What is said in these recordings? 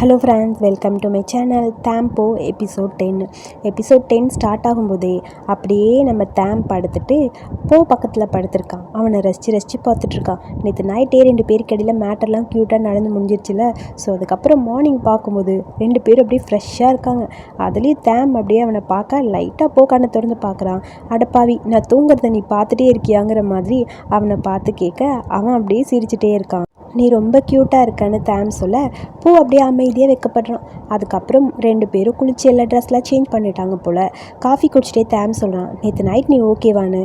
Hello friends, welcome to my channel. தேம்போ episode 10 start ஆகும்போதே அப்படியே நம்ம தேம்ப் படுத்துட்டு பக்கத்தில் படுத்திருக்கான். அவனை ரசித்து பார்த்துட்ருக்கான். நேற்று நைட்டே 2 பேருக்கு இடையில் மேட்டர்லாம் க்யூட்டாக நடந்து முடிஞ்சிருச்சுல. ஸோ அதுக்கப்புறம் மார்னிங் பார்க்கும்போது 2 பேரும் அப்படியே ஃப்ரெஷ்ஷாக இருக்காங்க. அதுலேயும் தேம் அப்படியே அவனை பார்க்க லைட்டாக கண்ணை திறந்து பார்க்குறான். அடப்பாவி, நான் தூங்குறத நீ பார்த்துட்டே இருக்கியாங்கிற மாதிரி அவனை பார்த்து கேட்க அவன் அப்படியே சிரிச்சிட்டே இருக்கான். நீ ரொம்ப க்யூட்டாக இருக்கன்னு தேம் சொல்ல அப்படியே அமைதியாக வைக்கப்படுறான். அதுக்கப்புறம் 2 பேரும் குளிச்சு எல்லா ட்ரெஸ்லாம் சேஞ்ச் பண்ணிட்டாங்க போல். காஃபி குடிச்சிட்டே தேம் சொல்கிறான், நேற்று நைட் நீ ஓகேவான்னு.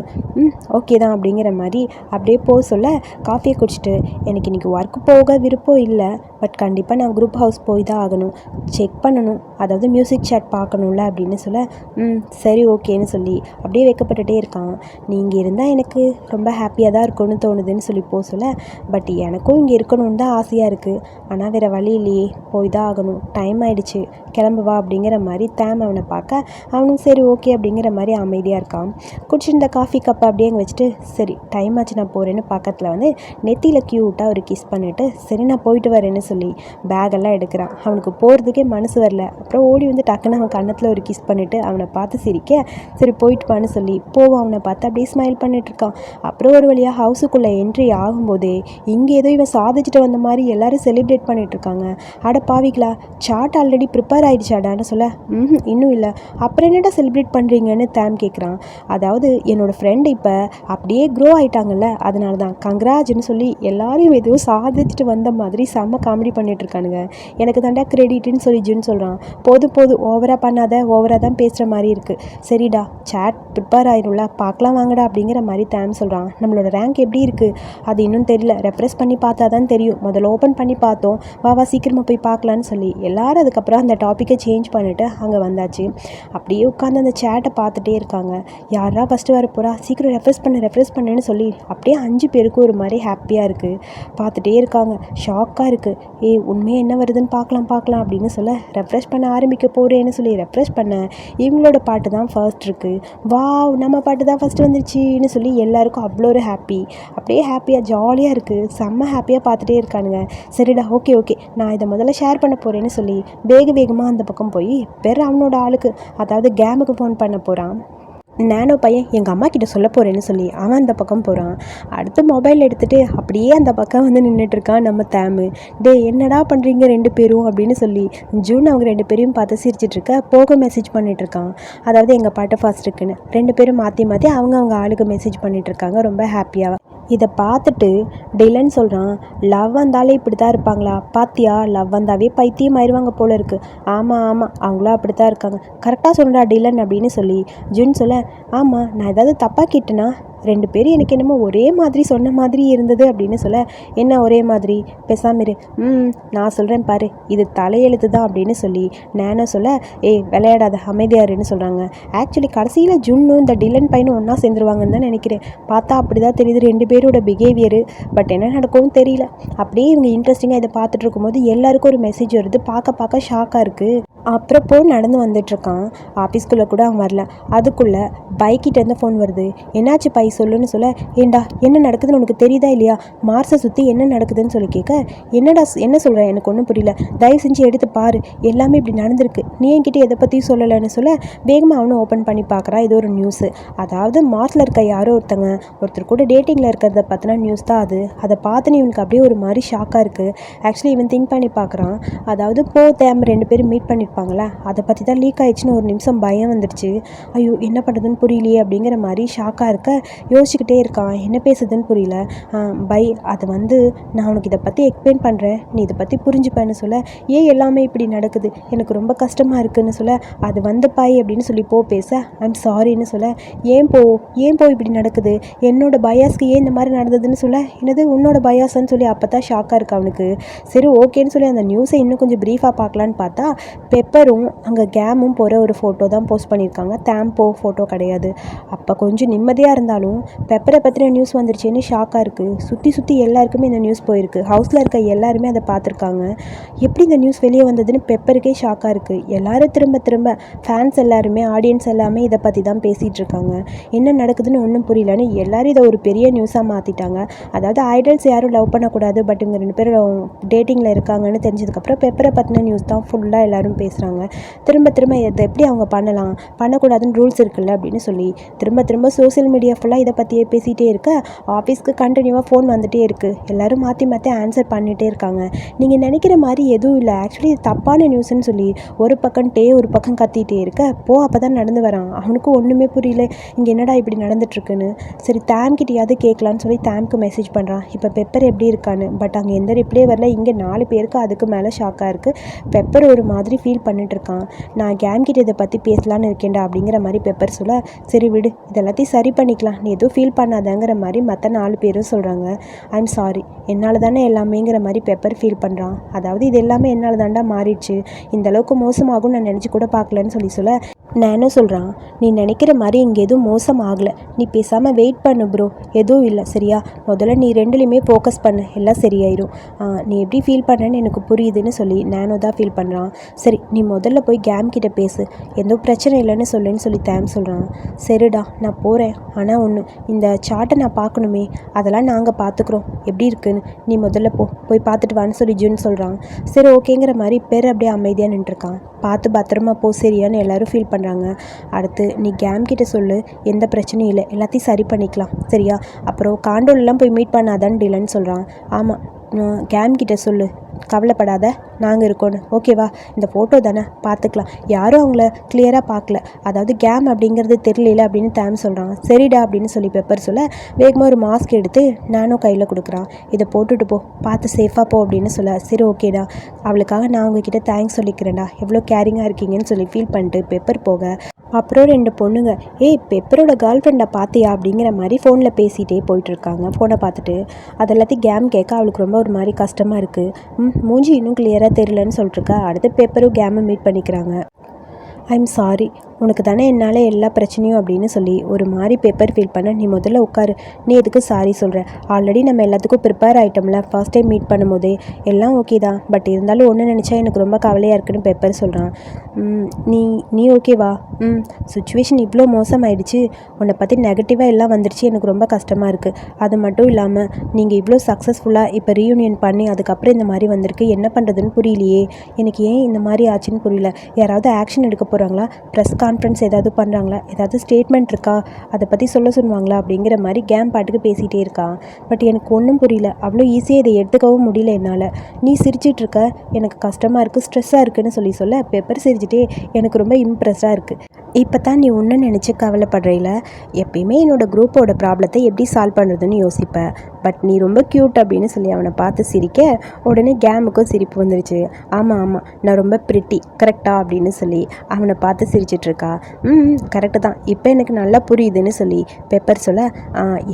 ஓகே தான் அப்படிங்கிற மாதிரி அப்படியே சொல்ல காஃபியை குடிச்சிட்டு, எனக்கு இன்றைக்கி ஒர்க் போக விருப்பம் இல்லை, பட் கண்டிப்பாக நான் குரூப் ஹவுஸ் போய் தான் ஆகணும், செக் பண்ணணும், அதாவது மியூசிக் சேட் பார்க்கணும்ல அப்படின்னு சொல்ல சரி ஓகேன்னு சொல்லி அப்படியே வைக்கப்பட்டுட்டே இருக்கான். நீ இங்கே இருந்தால் எனக்கு ரொம்ப ஹாப்பியாக தான் இருக்கும்னு தோணுதுன்னு சொல்லி சொல்ல, பட் எனக்கும் இங்கே இருக்கணும்னு தான் ஆசையாக இருக்குது, ஆனால் வேறு வழி இல்லையே, போய் தான் ஆகணும், டைம் ஆகிடுச்சு, கிளம்பு வா அப்படிங்கிற மாதிரி தேம் அவனை பார்க்க அவனும் சரி ஓகே அப்படிங்கிற மாதிரி அமைதியாக இருக்கான். குடிச்சிருந்த காஃபி கப்பை அப்படியே அங்கே வச்சுட்டு, சரி டைம் ஆச்சு நான் போகிறேன்னு பக்கத்தில் வந்து நெத்தியில் க்யூட்டாக ஒரு கிஸ் பண்ணிவிட்டு, சரி நான் போயிட்டு வரேன்னு சொல்லி பேக்கெல்லாம் எடுக்கிறான். அவனுக்கு போகிறதுக்கே மனசு வரல. அப்புறம் ஓடி வந்து டக்குன்னு அவன் கன்னத்தில் ஒரு கிஸ் பண்ணிவிட்டு அவனை பார்த்து சிரிக்க, சரி போயிட்டு வான்னு சொல்லி அவனை பார்த்து அப்படியே ஸ்மைல் பண்ணிட்டுருக்கான். அப்புறம் ஒரு வழியாக ஹவுஸுக்குள்ளே என்ட்ரி ஆகும்போதே இங்கே ஏதோ இவன் சாதிச்சுட்டு வந்த மாதிரி எல்லோரும் செலிப்ரேட் பண்ணிகிட்ருக்காங்க. அட பாவிங்களா, சாட் ஆல்ரெடி ப்ரிப்பேர் ஆகிடுச்சாடான்னு சொல்ல, இன்னும் இல்லை, அப்புறம் என்னடா செலிப்ரேட் பண்ணுறீங்கன்னு தேம் கேட்குறான். அதாவது என்னோடய ஃப்ரெண்டு இப்போ அப்படியே க்ரோ ஆகிட்டாங்கல்ல, அதனால தான் கங்க்ராஜ்னு சொல்லி எல்லாரையும் ஏதோ சாதிச்சுட்டு வந்த மாதிரி செம்ம காமெடி பண்ணிகிட்ருக்கானுங்க. எனக்கு தாண்டா கிரெடிட்டுன்னு சொல்லி ஜுன்னு சொல்கிறான். போதும் ஓவராக பண்ணாத, ஓவராக தான் பேசுகிற மாதிரி இருக்குது, சரிடா சாட் ப்ரிப்பேர் ஆயிரும்ல, பார்க்கலாம் வாங்கடா அப்படிங்கிற மாதிரி தேம் சொல்கிறான். நம்மளோட ரேங்க் எப்படி இருக்குது அது இன்னும் தெரியல, ரெஃப்ரெஷ் பண்ணி பார்த்தா தான் தெரியும், முதல்ல ஓப்பன் பண்ணி பார்த்தோம், வா சீக்கிரமாக போய் பார்க்கலான்னு சொல்லி எல்லாரும் அதுக்கப்புறம் அந்த டாப்பிக்கை சேஞ்ச் பண்ணிவிட்டு அங்கே வந்தாச்சு. அப்படியே உட்காந்து அந்த சேட்டை பார்த்துட்டே இருக்காங்க. யாரா ஃபஸ்ட்டு வர போகிறா, சீக்கிரம் ரெஃப்ரெஷ் பண்ணுன்னு சொல்லி அப்படியே 5 பேருக்கும் ஒரு மாதிரி ஹாப்பியாக இருக்குது. பார்த்துட்டே இருக்காங்க, ஷாக்காக இருக்குது. உண்மையாக என்ன வருதுன்னு பார்க்கலாம் அப்படின்னு சொல்ல ரெஃப்ரெஷ் பண்ண ஆரம்பிக்க போகிறேன்னு சொல்லி ரெஃப்ரெஷ் பண்ண இவங்களோட பாட்டு தான் ஃபர்ஸ்ட் இருக்குது. வாவ், நம்ம பாட்டு தான் ஃபஸ்ட்டு வந்துருச்சுன்னு சொல்லி எல்லாருக்கும் அவ்வளோ ஒரு ஹாப்பி. அப்படியே ஹாப்பியாக ஜாலியாக இருக்குது, செம்ம ஹாப்பியாக பார்த்துட்டே இருக்கானுங்க. சரிடா ஓகே நான் இதை முதல்ல ஷேர் பண்ண போகிறேன்னு சொல்லி வேகமாக அந்த பக்கம் போய் அவனோட ஆளுக்கு, அதாவது கேமுக்கு ஃபோன் பண்ண போகிறான். நானோ பையன் எங்கள் அம்மா கிட்ட சொல்ல போகிறேன்னு சொல்லி அவன் அந்த பக்கம் போகிறான். அடுத்து மொபைல் எடுத்துகிட்டு அப்படியே அந்த பக்கம் வந்து நின்றுட்டுருக்கான் நம்ம தேமு. என்னடா பண்ணுறீங்க 2 பேரும் அப்படின்னு சொல்லி ஜூன் அவங்க 2 பேரையும் பார்த்து சிரிச்சிட்ருக்க மெசேஜ் பண்ணிகிட்ருக்கான். அதாவது எங்கள் பாட்டு ஃபர்ஸ்ட் இருக்குன்னு 2 பேரும் மாற்றி அவங்க ஆளுக்கு மெசேஜ் பண்ணிகிட்ருக்காங்க ரொம்ப ஹாப்பியாக. இதை பார்த்துட்டு டிலன் சொல்கிறான், லவ் வந்தாலே இப்படி தான் இருப்பாங்களா, பாத்தியா, லவ் வந்தாவே பைத்தியம் ஆயிடுவாங்க போல இருக்குது. ஆமாம் அவங்களாம் அப்படி தான் இருக்காங்க, கரெக்டாக சொல்கிறா டிலன் அப்படின்னு சொல்லி ஜுன் சொல்ல, ஆமாம் நான் ஏதாவது தப்பாக கேட்டேனா, 2 பேரும் எனக்கு என்னமோ ஒரே மாதிரி சொன்ன மாதிரி இருந்தது அப்படின்னு சொல்ல, என்ன ஒரே மாதிரி, பேசாமிரு, நான் சொல்கிறேன் பாரு, இது தலையெழுத்து தான் அப்படின்னு சொல்லி நானோ சொல்ல, விளையாடாத அமைதியாருன்னு சொல்கிறாங்க. ஆக்சுவலி கடைசியில் ஜுன்னும் இந்த டிலன் பையனும் ஒன்றா சேர்ந்துருவாங்கன்னு தான் நினைக்கிறேன். பார்த்தா அப்படி தான் தெரியுது 2 பேரோட பிஹேவியரு, பட் என்ன நடக்கும்னு தெரியல. அப்படியே இவங்க இன்ட்ரெஸ்டிங்காக இதை பார்த்துட்டு இருக்கும்போது எல்லாருக்கும் ஒரு மெசேஜ் வருது, பார்க்க ஷாக்காக இருக்குது. அப்புறம் நடந்து வந்துட்டுருக்கான். ஆஃபீஸ்குள்ளே கூட அவன் வரல. அதுக்குள்ளே பைக்கிட்டேருந்து ஃபோன் வருது. என்னாச்சு பை சொல்லுன்னு சொல்ல, ஏண்டா என்ன நடக்குதுன்னு உனக்கு தெரியுதா இல்லையா, மார்ஸை சுற்றி என்ன நடக்குதுன்னு சொல்லி கேட்க, என்ன சொல்கிற, எனக்கு ஒன்றும் புரியல, தயவு செஞ்சு எடுத்து பாரு, எல்லாமே இப்படி நடந்திருக்கு, நீ என்கிட்ட எதை பற்றியும் சொல்லலைன்னு சொல்ல வேகமாக அவனும் ஓப்பன் பண்ணி பார்க்குறான். இது ஒரு நியூஸு, அதாவது மார்ஸில் இருக்க யாரோ ஒருத்தர் கூட டேட்டிங்கில் இருக்கிறத பற்றின நியூஸ் தான் அது. அதை பார்த்துன்னு இவனுக்கு அப்படியே ஒரு மாதிரி ஷாக்காக இருக்குது. ஆக்சுவலி இவன் திங்க் பண்ணி பார்க்குறான், அதாவது தேம் 2 பேரும் மீட் பண்ணியிருப்பாங்களே, அதை பற்றி தான் லீக் ஆயிடுச்சுன்னு ஒரு நிமிஷம் பயம் வந்துடுச்சு. ஐயோ என்ன பண்ணுறதுன்னு புரியலையே அப்படிங்கிற மாதிரி ஷாக்காக இருக்க யோசிச்சுக்கிட்டே இருக்கான். என்ன பேசுதுன்னு புரியல. பை, அது வந்து நான் உனக்கு இதை பற்றி எக்ஸ்பிளைன் பண்ணுறேன், நீ இதை பற்றி புரிஞ்சுப்பேன்னு சொல்ல, எல்லாமே இப்படி நடக்குது, எனக்கு ரொம்ப கஷ்டமாக இருக்குதுன்னு சொல்ல, அது வந்து பாய் அப்படின்னு சொல்லி பேச ஐம் சாரின்னு சொல்ல, ஏன் இப்படி நடக்குது, என்னோட பயாஸ்க்கு ஏன் இந்த மாதிரி நடந்ததுன்னு சொல்ல, என்னது உன்னோட பயாஸ்ன்னு சொல்லி அப்போ தான் ஷாக்காக இருக்கு அவனுக்கு. சரி ஓகேன்னு சொல்லி அந்த நியூஸை இன்னும் கொஞ்சம் ப்ரீஃபாக பார்க்கலான்னு பார்த்தா பெப்பரும் அங்கே கேமும் போகிற ஒரு ஃபோட்டோ தான் போஸ்ட் பண்ணியிருக்காங்க. தேம்போ ஃபோட்டோ கிடையாது. அப்போ கொஞ்சம் நிம்மதியாக இருந்தாலும் பெப்பரை பற்றின நியூஸ் வந்துருச்சுன்னு ஷாக்காக இருக்குது. சுற்றி எல்லாருக்குமே இந்த நியூஸ் போயிருக்கு. ஹவுஸில் இருக்க எல்லாருமே அதை பார்த்துருக்காங்க. எப்படி இந்த நியூஸ் வெளியே வந்ததுன்னு பெப்பருக்கே ஷாக்காக இருக்குது. எல்லோரும் திரும்ப ஃபேன்ஸ் எல்லாருமே, ஆடியன்ஸ் எல்லாமே இதை பற்றி தான் பேசிகிட்டு இருக்காங்க. என்ன நடக்குதுன்னு ஒன்றும் புரியலன்னு எல்லாரும் இதை ஒரு பெரிய நியூஸாக மாற்றிட்டாங்க. அதாவது ஐடல்ஸ் யாரும் லவ் பண்ணக்கூடாது, பட் இவங்க 2 பேரும் டேட்டிங்கில் இருக்காங்கன்னு தெரிஞ்சதுக்கப்புறம் பெப்பரை பற்றின நியூஸ் தான் ஃபுல்லாக எல்லோரும் பேசுகிறாங்க. திரும்ப இதை எப்படி அவங்க பண்ணக்கூடாதுன்னு ரூல்ஸ் இருக்குல்ல அப்படின்னு சொல்லி திரும்ப சோசியல் மீடியா ஃபுல்லாக இதை பற்றியே பேசிகிட்டே இருக்க ஆஃபீஸ்க்கு கண்டினியூவாக ஃபோன் வந்துகிட்டே இருக்குது. எல்லோரும் மாற்றி ஆன்சர் பண்ணிகிட்டே இருக்காங்க. நீங்கள் நினைக்கிற மாதிரி எதுவும் இல்லை, ஆக்சுவலி இது தப்பான நியூஸ்ன்னு சொல்லி ஒரு பக்கம் கத்திகிட்டே இருக்க அப்போ தான் நடந்து வரான். அவனுக்கும் ஒன்றுமே புரியல, இங்கே என்னடா இப்படி நடந்துட்டுருக்குன்னு. சரி தேம்கிட்டையாவது கேட்கலான்னு சொல்லி தேம்க்கு மெசேஜ் பண்ணுறான், இப்போ பெப்பர் எப்படி இருக்கான்னு. பட் அங்கே எந்த ரிப்ளே வரல. இங்கே 4 பேருக்கு அதுக்கு மேலே ஷாக்காக இருக்குது. பெப்பர் ஒரு மாதிரி ஃபீல் பண்ணிட்டுருக்கான். நான் கேம்கிட்ட இதை பற்றி பேசலான்னு இருக்கேன்டா அப்படிங்கிற மாதிரி பெப்பர் சொல்ல, சரி விடு, இதெல்லாத்தையும் சரி பண்ணிக்கலாம், நீ எதுவும் ஃபீல் பண்ணாதங்கிற மாதிரி மற்ற 4 பேரும் சொல்கிறாங்க. ஐம் சாரி, என்னால் தானே எல்லாமேங்கிற மாதிரி பெப்பர் ஃபீல் பண்ணுறான். அதாவது இது எல்லாமே என்னால் தாண்டா மாறிடுச்சு, இந்தளவுக்கு மோசமாகும் நான் நினச்சி கூட பார்க்கலன்னு சொல்ல நான் என்ன சொல்கிறான், நீ நினைக்கிற மாதிரி இங்கே எதுவும் மோசம் ஆகலை, நீ பேசாமல் வெயிட் பண்ணு ப்ரோ, எதுவும் இல்லை சரியா, முதல்ல நீ 2லையுமே ஃபோக்கஸ் பண்ணு, எல்லாம் சரியாயிரும். நீ எப்படி ஃபீல் பண்ணுறேன்னு எனக்கு புரியுதுன்னு சொல்லி நானோ தான் ஃபீல் பண்ணுறான். சரி நீ முதல்ல போய் கேம் கிட்ட பேசு, எந்த பிரச்சனை இல்லைன்னு சொல்லுன்னு சொல்லி தேம் சொல்கிறான். சரிடா நான் போகிறேன், ஆனால் ஒன்று, இந்த சார்ட்டை நான் பார்க்கணுமே, அதெல்லாம் நாங்கள் பார்த்துக்குறோம் எப்படி இருக்குன்னு, நீ முதல்ல போய் பார்த்துட்டு வான்னு சொல்லி ஜூன் சொல்கிறான். சரி ஓகேங்கிற மாதிரி பேர் அப்படியே அமைதியாக நின்றுருக்கான். பார்த்து பத்திரமா போ சரியான்னு எல்லோரும் ஃபீல் பண்ணுறாங்க. அடுத்து நீ கேம் கிட்ட சொல்லு, எந்த பிரச்சனையும் இல்லை, எல்லாத்தையும் சரி பண்ணிக்கலாம் சரியா, அப்புறம் காண்டோலெலாம் போய் மீட் பண்ணாதான்னு டிலன்னு சொல்கிறான். ஆமாம் கேம் கிட்ட சொல்லு, கவலைப்படாத நாங்கள் இருக்கோன்னு, ஓகேவா, இந்த ஃபோட்டோ தானே பார்த்துக்கலாம், யாரும் அவங்கள கிளியராக பார்க்கல, அதாவது கேம் அப்படிங்கிறது தெரியல அப்படின்னு தேம் சொல்கிறான். சரிடா அப்படின்னு சொல்லி பெப்பர் சொல்ல வேகமாக ஒரு மாஸ்க் எடுத்து நானும் கையில் கொடுக்குறான். இதை போட்டுட்டு போ, பார்த்து சேஃபாக போ அப்படின்னு சொல்ல, சரி ஓகேடா, அவளுக்காக நான் உங்ககிட்ட தேங்க்ஸ் சொல்லிக்கிறேன்டா, எவ்வளோ கேரிங்காக இருக்கீங்கன்னு சொல்லி ஃபீல் பண்ணிட்டு பெப்பர் போக அப்புறம் 2 பொண்ணுங்க பெப்பரோட கேர்ள் ஃப்ரெண்டை பார்த்தியா அப்படிங்கிற மாதிரி ஃபோனில் பேசிகிட்டே போயிட்டுருக்காங்க. ஃபோனை பார்த்துட்டு அதெல்லாத்தையும் கேம் கேட்க அவளுக்கு ரொம்ப ஒரு மாதிரி கஷ்டமாக இருக்குது. மூஞ்சி இன்னும் கிளியராக தெரியலன்னு சொல்லிட்டுருக்கா. அடுத்து பெப்பரும் கேமை மீட் பண்ணிக்கிறாங்க. ஐம் சாரி, உனக்கு தானே என்னால் எல்லா பிரச்சனையும் அப்படின்னு சொல்லி ஒரு மாதிரி பெப்பர் ஃபீல் பண்ண, நீ முதல்ல உட்காரு, நீ எதுக்கு சாரி சொல்கிற, ஆல்ரெடி நம்ம எல்லாத்துக்கும் ப்ரிப்பேர் ஆகிட்டோம்ல, ஃபர்ஸ்ட் டைம் மீட் பண்ணும்போதே எல்லாம் ஓகே தான், பட் இருந்தாலும் ஒன்று நினச்சா எனக்கு ரொம்ப கவலையாக இருக்குன்னு பெப்பர் சொல்கிறான். நீ ஓகேவா? சுச்சுவேஷன் இவ்வளோ மோசமாயிடுச்சு, உன்னை பற்றி நெகட்டிவாக எல்லாம் வந்துடுச்சு, எனக்கு ரொம்ப கஷ்டமாக இருக்குது. அது மட்டும் இல்லாமல் நீங்கள் இவ்வளோ சக்ஸஸ்ஃபுல்லாக இப்போ ரீயூனியன் பண்ணி அதுக்கப்புறம் இந்த மாதிரி வந்திருக்கு, என்ன பண்ணுறதுன்னு புரியலையே, எனக்கு ஏன் இந்த மாதிரி ஆச்சுன்னு புரியல, யாராவது ஆக்ஷன் எடுக்க போகிறாங்களா, ப்ரெஸ் கான்ஃபரன்ஸ் ஏதாவது பண்ணுறாங்களா, ஏதாவது ஸ்டேட்மெண்ட் இருக்கா, அதை பற்றி சொல்லுவாங்களா அப்படிங்கிற மாதிரி கேம் பாட்டுக்கு பேசிகிட்டே இருக்கான். பட் எனக்கு ஒன்றும் புரியல, அவ்வளோ ஈஸியாக இதை எடுத்துக்கவும் முடியல என்னால், நீ சிரிச்சிட்டு இருக்க, எனக்கு கஷ்டமாக இருக்குது, ஸ்ட்ரெஸ்ஸாக இருக்குதுன்னு சொல்ல பெப்பர் சிரிச்சிட்டே எனக்கு ரொம்ப இம்ப்ரெஸ்ஸாக இருக்குது. இப்போ தான் நீ ஒன்று நினச்சி கவலைப்படுறையில், எப்பயுமே என்னோடய குரூப்போட ப்ராப்ளத்தை எப்படி சால்வ் பண்ணுறதுன்னு யோசிப்பேன், பட் நீ ரொம்ப க்யூட் அப்படின்னு சொல்லி அவனை பார்த்து சிரிக்க உடனே கேமுக்கும் சிரிப்பு வந்துருச்சு. ஆமாம் நான் ரொம்ப பிரிட்டி கரெக்டா அப்படின்னு சொல்லி அவனை பார்த்து சிரிச்சிட்ருக்கா. கரெக்டு தான், இப்போ எனக்கு நல்லா புரியுதுன்னு சொல்லி பெப்பர் சொல்ல,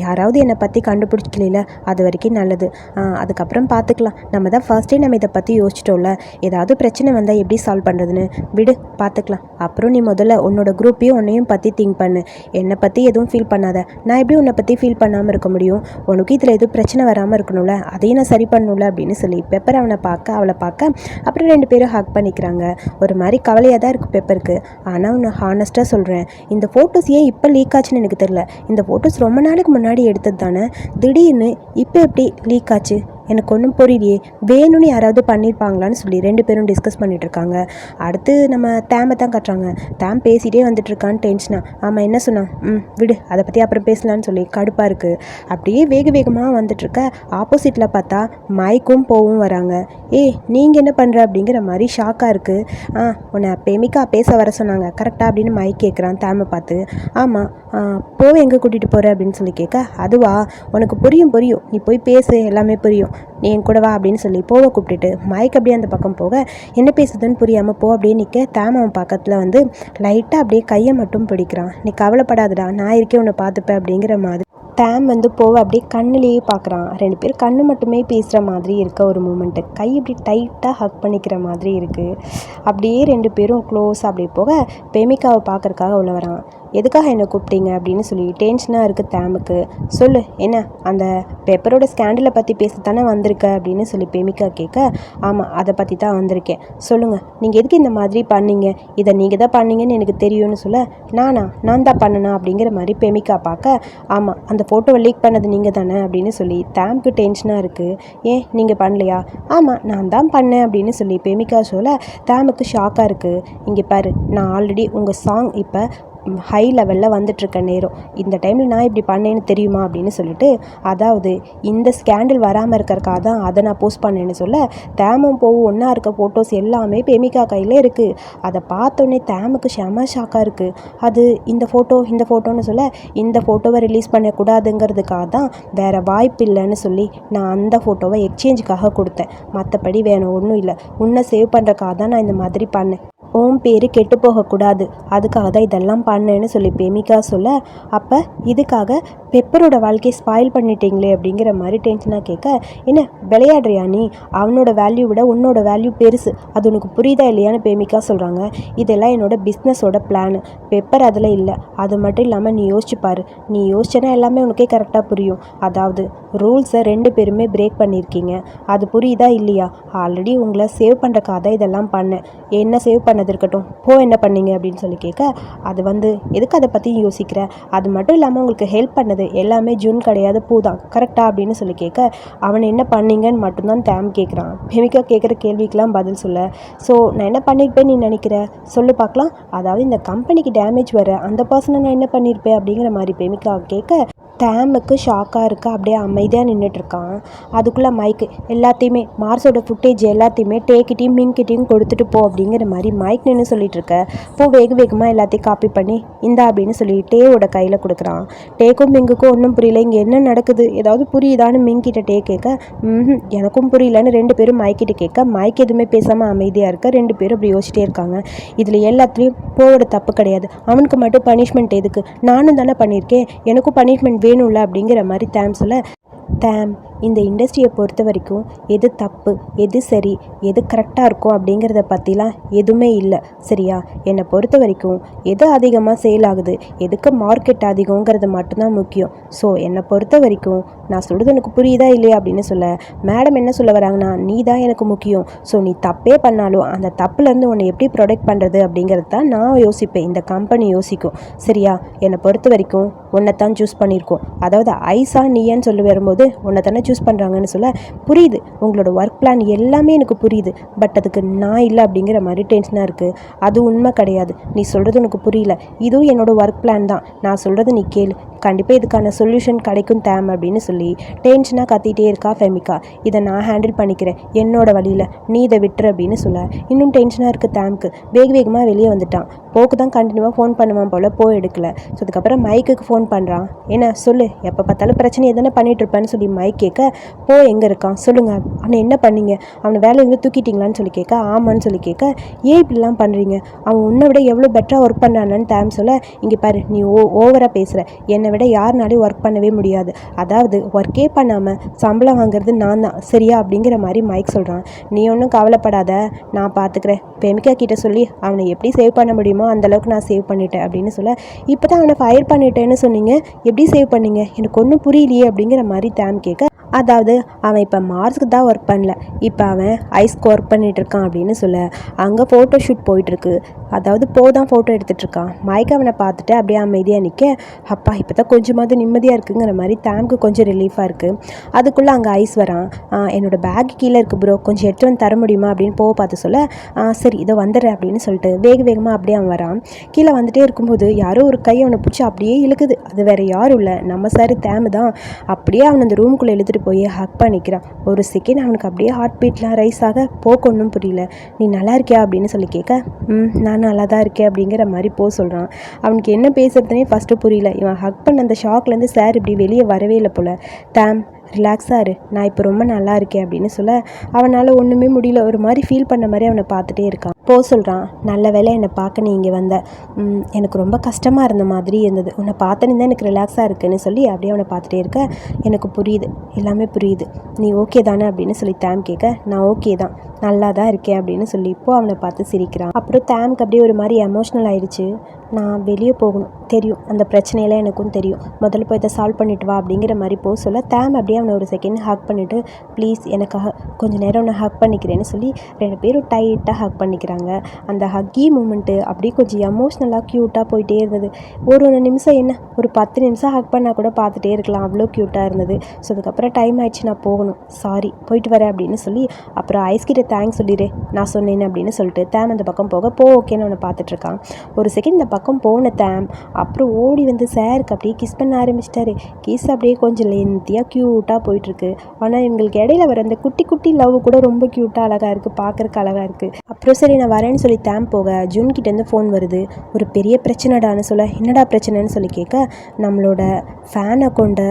யாராவது என்னை பற்றி கண்டுபிடிக்கல, அது வரைக்கும் நல்லது, அதுக்கப்புறம் பார்த்துக்கலாம், நம்ம தான் ஃபர்ஸ்டே நம்ம இதை பற்றி யோசிச்சிட்டோம்ல, ஏதாவது பிரச்சனை வந்தால் எப்படி சால்வ் பண்ணுறதுன்னு விடு, பார்த்துக்கலாம். அப்புறம் நீ முதல்ல உன்னோட குரூப்பையும் உன்னையும் பற்றி திங்க் பண்ணு, என்னை பற்றி எதுவும் ஃபீல் பண்ணாத, நான் எப்படி உன்னை பற்றி ஃபீல் பண்ணாமல் இருக்க முடியும், உனக்கு இதில் எதுவும் பிரச்சனை வராமல் இருக்கணும்ல, அதையும் நான் சரி பண்ணணும்ல அப்படின்னு சொல்லி பெப்பர் அவளை பார்க்க அப்புறம் 2 பேரும் ஹக் பண்ணிக்கிறாங்க. ஒரு மாதிரி கவலையாக தான் இருக்குது பெப்பருக்கு. ஆனால் ஒன்று ஹானஸ்ட்டாக சொல்கிறேன், இந்த ஃபோட்டோஸ் ஏன் இப்போ லீக் ஆச்சுன்னு எனக்கு தெரியல, இந்த ஃபோட்டோஸ் ரொம்ப நாளைக்கு முன்னாடி எடுத்தது தானே, திடீர்னு இப்போ எப்படி லீக் ஆச்சு, எனக்கு ஒன்றும் புரியலையே, வேணும்னு யாராவது பண்ணியிருப்பாங்களான்னு சொல்லி 2 பேரும் டிஸ்கஸ் பண்ணிகிட்டு இருக்காங்க. அடுத்து நம்ம தேமை தான் கட்டுறாங்க. தேம் பேசிகிட்டே வந்துட்டுருக்கான்னு டென்ஷனா. ஆமாம் என்ன சொன்னான், விடு அதை பற்றி அப்புறம் பேசலான்னு சொல்லி கடுப்பாக இருக்குது. அப்படியே வேகமாக வந்துட்டுருக்க ஆப்போசிட்டில் பார்த்தா மைக்கும் போவும் வராங்க. நீங்கள் என்ன பண்ணுற அப்படிங்கிற மாதிரி ஷாக்காக இருக்குது. உன்னை பிரேமிக்கா பேச வர சொன்னாங்க கரெக்டாக அப்படின்னு மைக் கேட்குறான் தேமை பார்த்து. ஆமாம், போவை எங்கே கூட்டிகிட்டு போகிற அப்படின்னு சொல்லி கேட்க, அதுவா உனக்கு புரியும், நீ போய் பேசு, எல்லாமே புரியும், நீ என் கூட வா அப்படின்னு சொல்லி போவை கூப்பிட்டுட்டு மைக் அப்படியே அந்த பக்கம் போக என்ன பேசுதுன்னு புரியாமல் போ அப்படியே நிற்க தேம் அவன் பக்கத்தில் வந்து லைட்டாக அப்படியே கையை மட்டும் பிடிக்கிறான். நீ கவலைப்படாதடா, நான் இருக்கே உன்னை பார்த்துப்பேன் அப்படிங்கிற மாதிரி டேம் வந்து போவை அப்படியே கண்ணுலேயே பார்க்குறான். 2 பேர் கண்ணு மட்டுமே பேசுகிற மாதிரி இருக்க ஒரு மூமெண்ட்டு. கை இப்படி டைட்டாக ஹக் பண்ணிக்கிற மாதிரி இருக்குது. அப்படியே 2 பேரும் க்ளோஸ் அப்படியே போக பெமிகாவை பார்க்கறக்காக உள்ள வரான். எதுக்காக என்னை கூப்பிட்டீங்க அப்படின்னு சொல்லி டென்ஷனாக இருக்குது டேமுக்கு. சொல்லு என்ன, அந்த பெப்பரோட ஸ்கேண்டலை பற்றி பேசத்தானே வந்திருக்க அப்படின்னு சொல்லி பெமிகா கேட்க, ஆமாம் அதை பற்றி தான் வந்திருக்கேன். சொல்லுங்கள், நீங்கள் எதுக்கு இந்த மாதிரி பண்ணீங்க? இதை நீங்கள் தான் பண்ணீங்கன்னு எனக்கு தெரியும்னு சொல்ல, நான் தான் பண்ணனா அப்படிங்கிற மாதிரி பெமிகா பார்க்க, ஆமாம் அந்த ஃபோட்டோவை லீக் பண்ணது நீங்கள் தானே அப்படின்னு சொல்லி டேம்க்கு டென்ஷனாக இருக்குது. ஏன் நீங்கள் பண்ணலையா? ஆமாம் நான் தான் பண்ணேன் அப்படின்னு சொல்லி பெமிகா சொல்ல டேமுக்கு ஷாக்காக இருக்குது. இங்கே பாரு, நான் ஆல்ரெடி உங்கள் சாங் இப்போ ஹை லெவலில் வந்துட்டுருக்க நேரம், இந்த டைமில் நான் இப்படி பண்ணேன்னு தெரியுமா அப்படின்னு சொல்லிட்டு, அதாவது இந்த ஸ்கேண்டில் வராமல் இருக்கிறக்காக தான் அதை நான் போஸ்ட் பண்ணேன்னு சொல்ல, டேமும் போவும் ஒன்றா இருக்க ஃபோட்டோஸ் எல்லாமே பெமிகா கையில் இருக்குது. அதை பார்த்தோன்னே டேமுக்கு செம ஷாக்காக இருக்குது. அது இந்த ஃபோட்டோன்னு சொல்ல, இந்த ஃபோட்டோவை ரிலீஸ் பண்ணக்கூடாதுங்கிறதுக்காக தான், வேறு வாய்ப்பு இல்லைன்னு சொல்லி நான் அந்த ஃபோட்டோவை எக்ஸ்சேஞ்சுக்காக கொடுத்தேன். மற்றபடி வேணும் ஒன்றும் இல்லை, உன்னை சேவ் பண்ணுறக்காக தான் நான் இந்த மாதிரி பண்ணேன். உன் பேர் கெட்டு போகக்கூடாது, அதுக்காக தான் இதெல்லாம் பண்ணேன்னு சொல்லி பெமிகா சொல்ல, அப்போ இதுக்காக பெப்பரோட வாழ்க்கையை ஸ்பாயில் பண்ணிட்டீங்களே அப்படிங்கிற மாதிரி டென்ஷனாக கேட்க, என்ன விளையாடுறியா நீ? அவனோட வேல்யூ விட உன்னோட வேல்யூ பெருசு, அது உனக்கு புரியுதா இல்லையான்னு பெமிகா சொல்கிறாங்க. இதெல்லாம் என்னோட பிஸ்னஸோட பிளானு, பெப்பர் அதில் இல்லை. அது மட்டும் இல்லாமல் நீ யோசிச்சுப்பாரு, நீ யோசிச்சனா எல்லாமே உனக்கே கரெக்டாக புரியும். அதாவது ரூல்ஸை 2 பேருமே பிரேக் பண்ணியிருக்கீங்க, அது புரியுதா இல்லையா? ஆல்ரெடி உங்களை சேவ் பண்ணுறக்காக தான் இதெல்லாம் பண்ணேன். என்ன சேவ் பண்ணது இருக்கட்டும், என்ன பண்ணீங்க அப்படின்னு சொல்லி கேட்க, அது வந்து எதுக்கு அதை பற்றி யோசிக்கிற? அது மட்டும் இல்லாமல் உங்களுக்கு ஹெல்ப் பண்ணது எல்லாமே ஜூன் கிடையாது, பூ தான் கரெக்டா அப்படின்னு சொல்லி கேட்க, அவனை என்ன பண்ணீங்கன்னு மட்டும்தான் டேம் கேட்குறான். பெமிகா கேட்குற கேள்விக்கெலாம் பதில் சொல்ல, ஸோ நான் என்ன பண்ணியிருப்பேன் நீ நினைக்கிற? சொல்லு பார்க்கலாம். அதாவது இந்த கம்பெனிக்கு டேமேஜ் வர அந்த பர்சனை நான் என்ன பண்ணியிருப்பேன் அப்படிங்கிற மாதிரி பெமிகா கேட்க, டேமுக்கு ஷாக்காக இருக்குது. அப்படியே அமைதியாக நின்றுட்டுருக்கான். அதுக்குள்ளே மைக்கு எல்லாத்தையுமே மார்ஸோட ஃபுட்டேஜ் எல்லாத்தையுமே டேக்கிட்டையும் மிங்கிட்டையும் கொடுத்துட்டு போ அப்படிங்கிற மாதிரி மைக் நின்று சொல்லிட்டு இருக்க, வேகமாக எல்லாத்தையும் காப்பி பண்ணி இந்தா அப்படின்னு சொல்லி டேவோட கையில் கொடுக்குறான். டேக்கும் மிங்குக்கும் ஒன்றும் புரியல, இங்கே என்ன நடக்குது, ஏதாவது புரியுதான்னு மிங்கிட்ட டே கேட்க, எனக்கும் புரியலன்னு 2 பேரும் மைக்கிட்ட கேட்க, மைக் எதுவுமே பேசாமல் அமைதியாக இருக்க. 2 பேரும் அப்படி யோசிச்சிட்டே இருக்காங்க. இதில் எல்லாத்துலேயும் போவோட தப்பு கிடையாது, அவனுக்கு மட்டும் பனிஷ்மெண்ட் எதுக்கு? நானும் தானே பண்ணியிருக்கேன், எனக்கும் பனிஷ்மெண்ட் வேணும்ல அப்படிங்கிற மாதிரி டேம் சொல்ல, டேம் இந்த இண்டஸ்ட்ரியை பொறுத்த வரைக்கும் எது தப்பு, எது சரி, எது கரெக்டாக இருக்கும் அப்படிங்கிறத பற்றிலாம் எதுவுமே இல்லை, சரியா? என்னை பொறுத்த வரைக்கும் எது அதிகமாக சேல் ஆகுது, எதுக்கு மார்க்கெட் அதிகங்கிறது மட்டும்தான் முக்கியம். ஸோ என்னை பொறுத்த வரைக்கும் நான் சொல்கிறது எனக்கு புரியுதா இல்லையா அப்படின்னு சொல்ல, மேடம் என்ன சொல்ல வராங்கன்னா, நீ தான் எனக்கு முக்கியம். ஸோ நீ தப்பே பண்ணாலும் அந்த தப்புலேருந்து உன்னை எப்படி ப்ரொடெக்ட் பண்ணுறது அப்படிங்கிறது தான் நான் யோசிப்பேன், இந்த கம்பெனி யோசிக்கும், சரியா? என்னை பொறுத்த வரைக்கும் உன்னை தான் சூஸ் பண்ணியிருக்கோம். அதாவது ஐஸா நீயான்னு சொல்லி வரும்போது உன்னை தானே சூஸ் பண்ணுறாங்கன்னு சொல்ல, புரியுது உங்களோட ஒர்க் பிளான் எல்லாமே எனக்கு புரியுது, பட் அதுக்கு நான் இல்லை அப்படிங்கிற மாதிரி டென்ஷனாக இருக்குது. அது உண்மை கிடையாது, நீ சொல்கிறது எனக்கு புரியல, இதுவும் என்னோடய ஒர்க் பிளான் தான், நான் சொல்கிறது நீ கேளு, கண்டிப்பாக இதுக்கான சொல்யூஷன் கிடைக்கும் டேம் அப்படின்னு சொல்லி டென்ஷனாக கத்திகிட்டே இருக்கா பெமிகா. இதை நான் ஹேண்டில் பண்ணிக்கிறேன் என்னோட வழியில், நீ இதை விட்டுரு அப்படின்னு சொல்ல, இன்னும் டென்ஷனாக இருக்குது டேம்க்கு. வேகமாக வெளியே வந்துட்டான். போக்கு தான் கண்டினியூவாக ஃபோன் பண்ணுவான் போல், எடுக்கல. ஸோ அதுக்கப்புறம் மைக்குக்கு ஃபோன் பண்ணுறான். என்ன சொல்லு, எப்போ பார்த்தாலும் பிரச்சனை எதனா பண்ணிகிட்ருப்பேன்னு சொல்லி மைக் கேட்க, எங்கே இருக்கான் சொல்லுங்கள், அவனை என்ன பண்ணீங்க, அவனை வேலையிலேருந்து தூக்கிட்டீங்களான்னு சொல்லி கேட்க, ஆமான்னு சொல்லி கேட்க, ஏன் இப்படிலாம் பண்ணுறீங்க, அவன் உன்னை விட எவ்வளோ பெட்டராக ஒர்க் பண்ணுறான்னு டேம் சொல்ல, இங்கே பாரு நீ ஓவராக பேசுகிற, என்னை விட யாருனாலையும் ஒர்க் பண்ணவே முடியாது, அதாவது ஒர்க்கே பண்ணாமல் சம்பளம் வாங்குறது நான் தான், சரியா அப்படிங்கிற மாதிரி மைக் சொல்கிறான். நீ ஒன்றும் கவலைப்படாத, நான் பார்த்துக்கிறேன், பெமிகா கிட்ட சொல்லி அவனை எப்படி சேவ் பண்ண முடியுமோ அந்தளவுக்கு நான் சேவ் பண்ணிட்டேன் அப்படின்னு சொல்ல, இப்போ தான் அவனை ஃபயர் பண்ணிட்டேன்னு சொன்னீங்க, எப்படி சேவ் பண்ணீங்க, எனக்கு ஒன்றும் புரியலையே அப்படிங்கிற மாதிரி டேம் கேட்க, அதாவது அவன் இப்போ மார்ஸ்க்கு தான் ஒர்க் பண்ணல, இப்போ அவன் ஐஸ்க்கு ஒர்க் பண்ணிகிட்ருக்கான் அப்படின்னு சொல்ல, அங்கே ஃபோட்டோ ஷூட் போயிட்டுருக்கு. அதாவது தான் ஃபோட்டோ எடுத்துகிட்ருக்கான். மைக் அவனை பார்த்துட்டு அப்படியே அமைதியாக நிற்க, அப்பா இப்போ தான் கொஞ்சமாவது நிம்மதியாக இருக்குங்கிற மாதிரி டேம்க்கு கொஞ்சம் ரிலீஃபாக இருக்குது. அதுக்குள்ளே அங்கே ஐஸ் வரான். என்னோடய பேக் கீழே இருக்குது ப்ரோ, கொஞ்சம் எடுத்து வந்து தர முடியுமா அப்படின்னு பார்த்து சொல்ல, சரி இதை வந்துடுறேன் அப்படின்னு சொல்லிட்டு வேகமாக அப்படியே அவன் வரான். கீழே வந்துகிட்டே இருக்கும்போது யாரோ ஒரு கை அவனை பிடிச்சி அப்படியே இழுக்குது. அது வேறு யாரும் இல்லை, நம்ம சார் டேம் தான். அப்படியே அவனை அந்த ரூமுக்குள்ளே இழுத்துட்டு போய் ஹக் பண்ணிக்கிறான். ஒரு செகண்ட் அவனுக்கு அப்படியே ஹார்ட் பீட்லாம் ரைஸ் ஆக, ஒன்றும் புரியல. நீ நல்லா இருக்கியா அப்படின்னு சொல்லி கேட்க, நான் நல்லா தான் இருக்கேன் அப்படிங்கிற மாதிரி சொல்கிறான். அவனுக்கு என்ன பேசுறதுனே ஃபஸ்ட்டு புரியல. இவன் ஹக் பண்ண அந்த ஷாக்லேருந்து சார் இப்படி வெளியே வரவே இல்லை போல். டேம் ரிலாக்ஸாக இரு, நான் இப்போ ரொம்ப நல்லா இருக்கேன் அப்படின்னு சொல்ல அவனால் ஒன்றுமே முடியல. ஒரு மாதிரி ஃபீல் பண்ண மாதிரி அவனை பார்த்துட்டே இருக்கான். சொல்கிறான், நல்ல வேளை என்னை பார்க்க நீ இங்கே வந்த. எனக்கு ரொம்ப கஷ்டமாக இருந்த மாதிரி இருந்தது. உன்னை பார்த்தனே தான் எனக்கு ரிலாக்ஸாக இருக்குன்னு சொல்லி அப்படியே அவனை பார்த்துட்டே இருக்க, எனக்கு புரியுது, எல்லாமே புரியுது, நீ ஓகே தானே அப்படின்னு சொல்லி தேம் கேட்க, நான் ஓகே தான், நல்லா தான் இருக்கேன் அப்படின்னு சொல்லி இப்போது அவனை பார்த்து சிரிக்கிறான். அப்புறம் தேம்க்கு அப்படியே ஒரு மாதிரி எமோஷ்னல் ஆயிடுச்சு. நான் வெளியே போகணும், தெரியும் அந்த பிரச்சனையெல்லாம் எனக்கும் தெரியும், முதல்ல போய் இதை சால்வ் பண்ணிட்டு வா அப்படிங்கிற மாதிரி சொல்ல தேம் அப்படியே அவனை ஒரு செகண்ட் ஹக் பண்ணிவிட்டு, ப்ளீஸ் எனக்காக கொஞ்சம் நேரம் அவனை ஹக் பண்ணிக்கிறேன்னு சொல்லி 2 பேரும் டைட்டாக ஹக் பண்ணிக்கிறாங்க. அந்த ஹக்கி மூமெண்ட்டு அப்படியே கொஞ்சம் எமோஷ்னலாக க்யூட்டாக போயிட்டே இருந்தது. ஒரு நிமிஷம் என்ன, ஒரு 10 நிமிஷம் ஹக் பண்ணால் கூட பார்த்துட்டே இருக்கலாம், அவ்வளோ க்யூட்டாக இருந்தது. ஸோ அதுக்கப்புறம் டைம் ஆயிடுச்சு, நான் போகணும், சாரி, போயிட்டு வரேன் அப்படின்னு சொல்லி அப்புறம் ஐஸ்கிட்ட தேங்க்ஸ் சொல்லிடு, நான் சொன்னேன் அப்படின்னு சொல்லிட்டு தேம் அந்த பக்கம் போக ஓகேன்னு அவனை பார்த்துட்ருக்கான். ஒரு செகண்ட் இந்த பக்கம் போன தேம் அப்புறம் ஓடி வந்து சாருக்கு அப்படியே கிஸ் பண்ண ஆரம்பிச்சிட்டாரு. கிஸ் அப்படியே கொஞ்சம் லென்த்தியாக க்யூட்டாக போயிட்டுருக்கு. ஆனால் இவங்களுக்கு இடையில வர அந்த குட்டி குட்டி லவ் கூட ரொம்ப க்யூட்டாக அழகாக இருக்குது, பார்க்குறக்கு அழகாக இருக்குது. அப்புறம் சரி நான் வரேன்னு சொல்லி தேம் போக ஜூன்கிட்டேருந்து ஃபோன் வருது. ஒரு பெரிய பிரச்சனைடான்னு சொல்ல, என்னடா பிரச்சனைன்னு சொல்லி கேட்க, நம்மளோட ஃபேன் அக்கௌண்ட்டை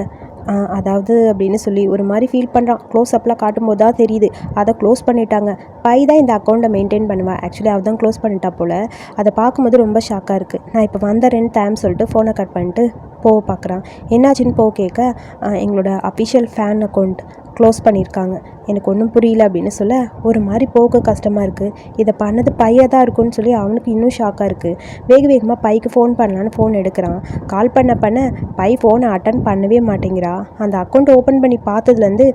அதாவது அப்படின்னு சொல்லி ஒரு மாதிரி ஃபீல் பண்ணுறான். க்ளோஸ் அப்லாம் காட்டும்போது தான் தெரியுது, அதை க்ளோஸ் பண்ணிட்டாங்க. பை தான் இந்த அக்கௌண்ட்டை மெயின்டைன் பண்ணுவேன், ஆக்சுவலி அவள் தான் க்ளோஸ் பண்ணிட்டா போல். அதை பார்க்கும்போது ரொம்ப ஷாக்காக இருக்குது. நான் இப்போ வந்துடுறேன்னு தேம் சொல்லிட்டு ஃபோனை கட் பண்ணிட்டு பார்க்குறான். என்னாச்சுன்னு கேட்க, எங்களோட அஃபிஷியல் ஃபேன் அக்கௌண்ட் க்ளோஸ் பண்ணியிருக்காங்க, எனக்கு ஒன்றும் புரியல அப்படின்னு சொல்ல ஒரு மாதிரி கஷ்டமாக இருக்குது. இதை பண்ணது பையாக தான் இருக்குன்னு சொல்லி அவனுக்கு இன்னும் ஷாக்காக இருக்குது. வேகமாக பைக்கு ஃபோன் பண்ணலான்னு ஃபோன் எடுக்கிறான். கால் பண்ண பை ஃபோனை அட்டன் பண்ணவே மாட்டேங்கிறா. அந்த அக்கௌண்ட் ஓப்பன் பண்ணி பார்த்ததுலேருந்து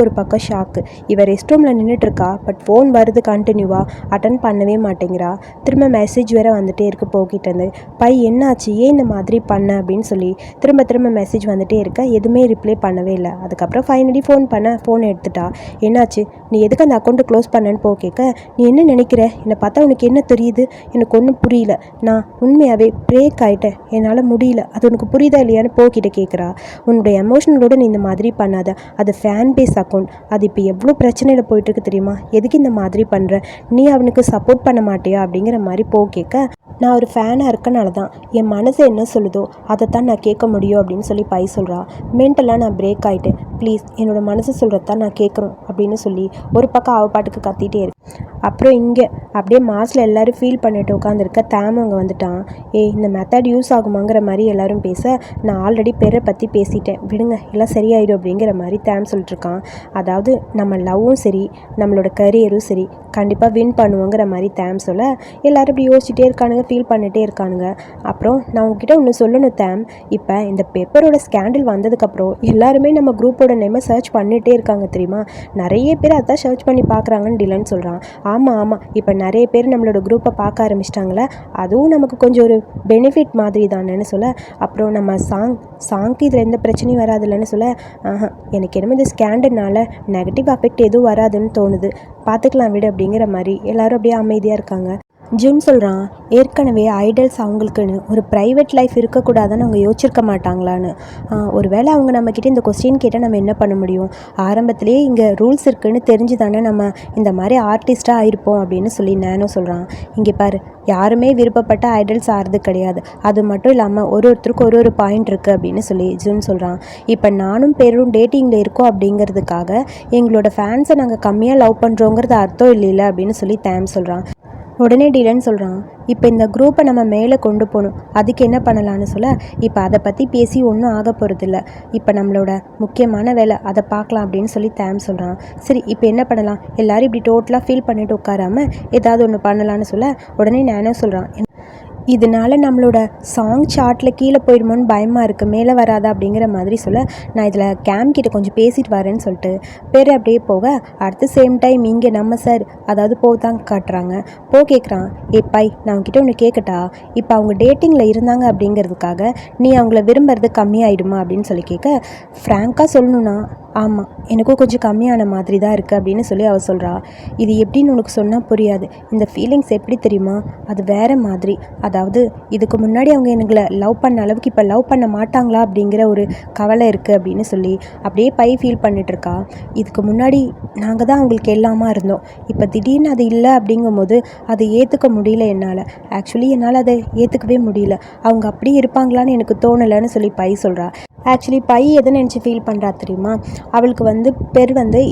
ஒரு பக்கம் ஷாக்கு. இவன் ரெஸ்ட் ரூமில் நின்றுட்டுருக்கா, பட் ஃபோன் வருது கண்டினியூவாக, அட்டன் பண்ணவே மாட்டேங்கிறா. திரும்ப மெசேஜ் வேறு வந்துகிட்டே இருக்குது போக்கிட்டேருந்து. பை என்னாச்சு, ஏன் இந்த மாதிரி பண்ண அப்படின்னு சொல்லி திரும்ப மெசேஜ் வந்துகிட்டே இருக்க, எதுவுமே ரிப்ளை பண்ணவே இல்லை. அதுக்கப்புறம் ஃபைனலி ஃபோனை எடுத்துட்டா. என்னாச்சு, நீ எதுக்கு அந்த அக்கௌண்ட்டை க்ளோஸ் பண்ணேன்னு கேட்க, நீ என்ன நினைக்கிற, என்னை பார்த்தா உனக்கு என்ன தெரியுது, எனக்கு ஒன்றும் புரியல, நான் உண்மையாகவே பிரேக் ஆகிட்டேன், என்னால் முடியல, அது உனக்கு புரியுதா இல்லையான்னு கிட்ட கேட்குறா. உன்னுடைய எமோஷனலோடு நீ இந்த மாதிரி பண்ணாத, அது ஃபேன் பேஸ் அக்கௌண்ட், அது இப்போ எவ்வளோ பிரச்சனையில் போயிட்டுருக்கு தெரியுமா, எதுக்கு இந்த மாதிரி பண்ணுற, நீ அவனுக்கு சப்போர்ட் பண்ண மாட்டியா அப்படிங்கிற மாதிரி கேட்க, நான் ஒரு ஃபேனாக இருக்கனால தான் என் மனசு என்ன சொல்லுதோ அதை தான் நான் கேட்க முடியும் அப்படின்னு சொல்லி பை சொல்கிறா. மென்டலாக நான் பிரேக் ஆகிட்டேன், ப்ளீஸ் என்னோடய மனசு சொல்கிறது தான் நான் கேட்குறோம் அப்படின்னு சொல்லி ஒரு பக்கம் அவ பாட்டுக்கு கத்திகிட்டே இருக்கு. அப்புறம் இங்கே அப்படியே மாஸில் எல்லோரும் ஃபீல் பண்ணிட்டு உட்காந்துருக்க தேம் அங்கே வந்துட்டான். இந்த மெத்தட் யூஸ் ஆகுமாங்கிற மாதிரி எல்லோரும் பேச, நான் ஆல்ரெடி பேரை பற்றி பேசிட்டேன், விடுங்க எல்லாம் சரியாயிடும் அப்படிங்கிற மாதிரி தேம் சொல்லிட்டுருக்கான். அதாவது நம்ம லவ்வும் சரி நம்மளோட கரியரும் சரி கண்டிப்பாக வின் பண்ணுவோங்கிற மாதிரி தேம் சொல்ல, எல்லோரும் இப்படி யோசிச்சுட்டே இருக்கானுங்க, ஃபீல் பண்ணிகிட்டே இருக்கானுங்க. அப்புறம் நான் உங்ககிட்ட ஒன்று சொல்லணும் தேம், இப்போ இந்த பேப்பரோட ஸ்கேண்டில் வந்ததுக்கப்புறம் எல்லாருமே நம்ம குரூப்போட நேமை சர்ச் பண்ணிகிட்டே இருக்காங்க தெரியுமா, நிறைய பேர் அதான் சர்ச் பண்ணி பார்க்குறாங்கன்னு டிலன் சொல்கிறான். ஆமாம், இப்போ நிறைய பேர் நம்மளோட குரூப்பை பார்க்க ஆரம்பிச்சிட்டாங்களே, அதுவும் நமக்கு கொஞ்சம் ஒரு பெனிஃபிட் மாதிரி தானேன்னு சொல்ல, அப்புறம் நம்ம சாங்க்கு இதில் எந்த பிரச்சனையும் வராதுல்லன்னு சொல்ல, எனக்கு என்னமோ இந்த ஸ்கேண்டல்னால நெகட்டிவ் அஃபெக்ட் எதுவும் வராதுன்னு தோணுது, பார்த்துக்கலாம் விடு அப்படிங்கிற மாதிரி எல்லோரும் அப்படியே அமைதியாக இருக்காங்க. ஜூன் சொல்கிறான், ஏற்கனவே ஐடல்ஸ் அவங்களுக்குன்னு ஒரு ப்ரைவேட் லைஃப் இருக்கக்கூடாதுன்னு அவங்க யோசிச்சிருக்க மாட்டாங்களான்னு. ஒரு வேளை அவங்க நம்மக்கிட்ட இந்த கொஸ்டின் கேட்டால் நம்ம என்ன பண்ண முடியும், ஆரம்பத்துலேயே இங்கே ரூல்ஸ் இருக்குதுன்னு தெரிஞ்சு தானே நம்ம இந்த மாதிரி ஆர்டிஸ்ட்டாக ஆயிருப்போம் அப்படின்னு சொல்லி நானும் சொல்கிறான். இங்கே பாரு, யாருமே விருப்பப்பட்ட ஐடல்ஸ் ஆகிறது கிடையாது, அது மட்டும் இல்லாமல் ஒருத்தருக்கு ஒரு பாயிண்ட் இருக்குது அப்படின்னு சொல்லி ஜூன் சொல்கிறான். இப்போ நானும் பேரும் டேட்டிங்கில் இருக்கோம் அப்படிங்கிறதுக்காக எங்களோட ஃபேன்ஸை நாங்கள் கம்மியாக லவ் பண்ணுறோங்கிறது அர்த்தம் இல்லைல்ல அப்படின்னு சொல்லி தேம் சொல்கிறான். உடனே டிலன் சொல்கிறான், இப்போ இந்த குரூப்பை நம்ம மேலே கொண்டு போகணும், அதுக்கு என்ன பண்ணலான்னு சொல்ல, இப்போ அதை பற்றி பேசி ஒன்றும் ஆக போகிறதில்ல, இப்போ நம்மளோட முக்கியமான வேலை அதை பார்க்கலாம் அப்படின்னு சொல்லி தேம் சொல்கிறான். சரி இப்போ என்ன பண்ணலாம், எல்லோரும் இப்படி டோட்டலாக ஃபீல் பண்ணிட்டு உட்காராமல் ஏதாவது ஒன்று பண்ணலான்னு சொல்ல, உடனே நானே சொல்கிறான், இதனால நம்மளோட சாங் சார்ட்டில் கீழே போயிடுமோன்னு பயமாக இருக்குது, மேலே வராதா அப்படிங்கிற மாதிரி சொல்ல, நான் இதில் கேம் கிட்ட கொஞ்சம் பேசிட்டு வரேன்னு சொல்லிட்டு பேர் அப்படியே போக, அடுத்த சேம் டைம் இங்கே நம்ம சார் அதாவது தான் காட்டுறாங்க. கேட்குறான், பை நான் அவங்ககிட்ட ஒன்று கேட்கட்டா, இப்போ அவங்க டேட்டிங்கில் இருந்தாங்க அப்படிங்கிறதுக்காக நீ அவங்கள விரும்புறது கம்மியாயிடுமா அப்படின்னு சொல்லி கேட்க, ஃப்ராங்காக சொல்லணுன்னா ஆமாம், எனக்கும் கொஞ்சம் கம்மியான மாதிரி தான் இருக்குது அப்படின்னு சொல்லி அவள் சொல்கிறா. இது எப்படின்னு உனக்கு சொன்னால் புரியாது. இந்த ஃபீலிங்ஸ் எப்படி தெரியுமா? அது வேறு மாதிரி. அதாவது இதுக்கு முன்னாடி அவங்க எங்களை லவ் பண்ண அளவுக்கு இப்போ லவ் பண்ண மாட்டாங்களா அப்படிங்கிற ஒரு கவலை இருக்குது அப்படின்னு சொல்லி அப்படியே ஃபீல் பண்ணிகிட்ருக்கா. இதுக்கு முன்னாடி நாங்கள் தான் அவங்களுக்கு எல்லாமா இருந்தோம். இப்போ திடீர்னு அது இல்லை அப்படிங்கும்போது அதை ஏற்றுக்க முடியல என்னால். ஆக்சுவலி என்னால் அதை ஏற்றுக்கவே முடியல. அவங்க அப்படியே இருப்பாங்களான்னு எனக்கு தோணலைன்னு சொல்லி சொல்கிறா. ஆக்சுவலி எதை நினச்சி ஃபீல் பண்ணுறா தெரியுமா? அவளுக்கு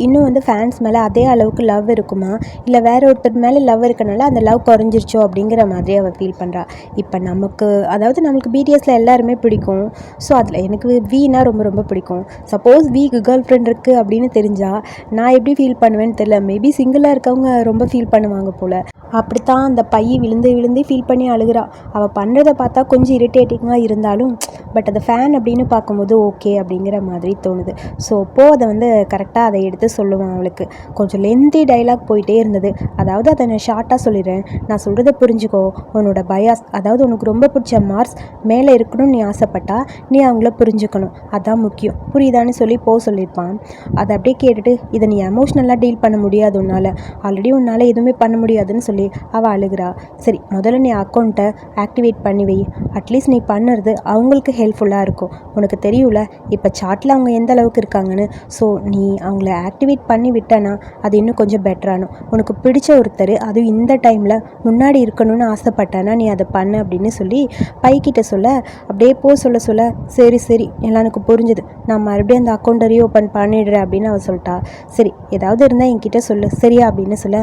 இன்னும் ஃபேன்ஸ் மேலே அதே அளவுக்கு லவ் இருக்குமா, இல்லை வேற ஒருத்தர் மேலே லவ் இருக்கனால அந்த லவ் குறைஞ்சிருச்சோ அப்படிங்கிற மாதிரி அவள் ஃபீல் பண்ணுறா. இப்போ நம்மளுக்கு பிடிஎஸ்ல எல்லாருமே பிடிக்கும். ஸோ அதில் எனக்கு வீனா ரொம்ப ரொம்ப பிடிக்கும். சப்போஸ் வீக்கு கேர்ள் ஃப்ரெண்ட் இருக்குது அப்படின்னு தெரிஞ்சால் நான் எப்படி ஃபீல் பண்ணுவேன்னு தெரியல. மேபி சிங்கிளாக இருக்கவங்க ரொம்ப ஃபீல் பண்ணுவாங்க போல். அப்படித்தான் அந்த விழுந்து விழுந்து ஃபீல் பண்ணி அழுகிறா. அவள் பண்ணுறத பார்த்தா கொஞ்சம் இரிட்டேட்டிங்காக இருந்தாலும் பட் அந்த ஃபேன் அப்படின்னு பார்க்கும்போது ஓகே அப்படிங்கிற மாதிரி தோணுது. ஸோ அதை கரெக்டாக அதை எடுத்து சொல்லுவான் அவளுக்கு. கொஞ்சம் லென்த்தி டைலாக் போயிட்டே இருந்தது. அதாவது அதை நான் ஷார்ட்டாக சொல்லிடுறேன். நான் சொல்கிறத புரிஞ்சுக்கோ. உன்னோட பயாஸ், அதாவது உனக்கு ரொம்ப பிடிச்ச மார்க்ஸ் மேலே இருக்கணும்னு நீ ஆசைப்பட்டா நீ அவங்கள புரிஞ்சுக்கணும். அதான் முக்கியம். புரியுதான்னு சொல்லி சொல்லியிருப்பான். அதை அப்படியே கேட்டுட்டு இதை நீ எமோஷ்னலாக டீல் பண்ண முடியாது, உன்னால் எதுவுமே பண்ண முடியாதுன்னு சொல்லி அவள் அழுகிறா. சரி, முதல்ல நீ அக்கௌண்ட்டை ஆக்டிவேட் பண்ணி வை. அட்லீஸ்ட் நீ பண்ணுறது அவங்களுக்கு ஹெல்ப்ஃபுல்லாக இருக்கும். உனக்கு தெரியும்ல இப்போ சாட்டில் அவங்க எந்த அளவுக்கு இருக்காங்கன்னு. ஸோ நீ அவங்கள ஆக்டிவேட் பண்ணி விட்டனா அது இன்னும் கொஞ்சம் பெட்டரானும். உனக்கு பிடிச்ச ஒருத்தர் அதுவும் இந்த டைமில் முன்னாடி இருக்கணும்னு ஆசைப்பட்டானா நீ அதை பண்ணு அப்படின்னு சொல்லி பைக்கிட்ட சொல்ல அப்படியே சொல்ல சரி சரி எல்லாம் எனக்கு புரிஞ்சுது, நான் மறுபடியும் அந்த அக்கௌண்ட்டை ரீஓப்பன் பண்ணிடுறேன் அப்படின்னு அவள் சொல்லிட்டா. சரி, ஏதாவது இருந்தால் என்கிட்ட சொல்லு சரியா அப்படின்னு சொல்ல.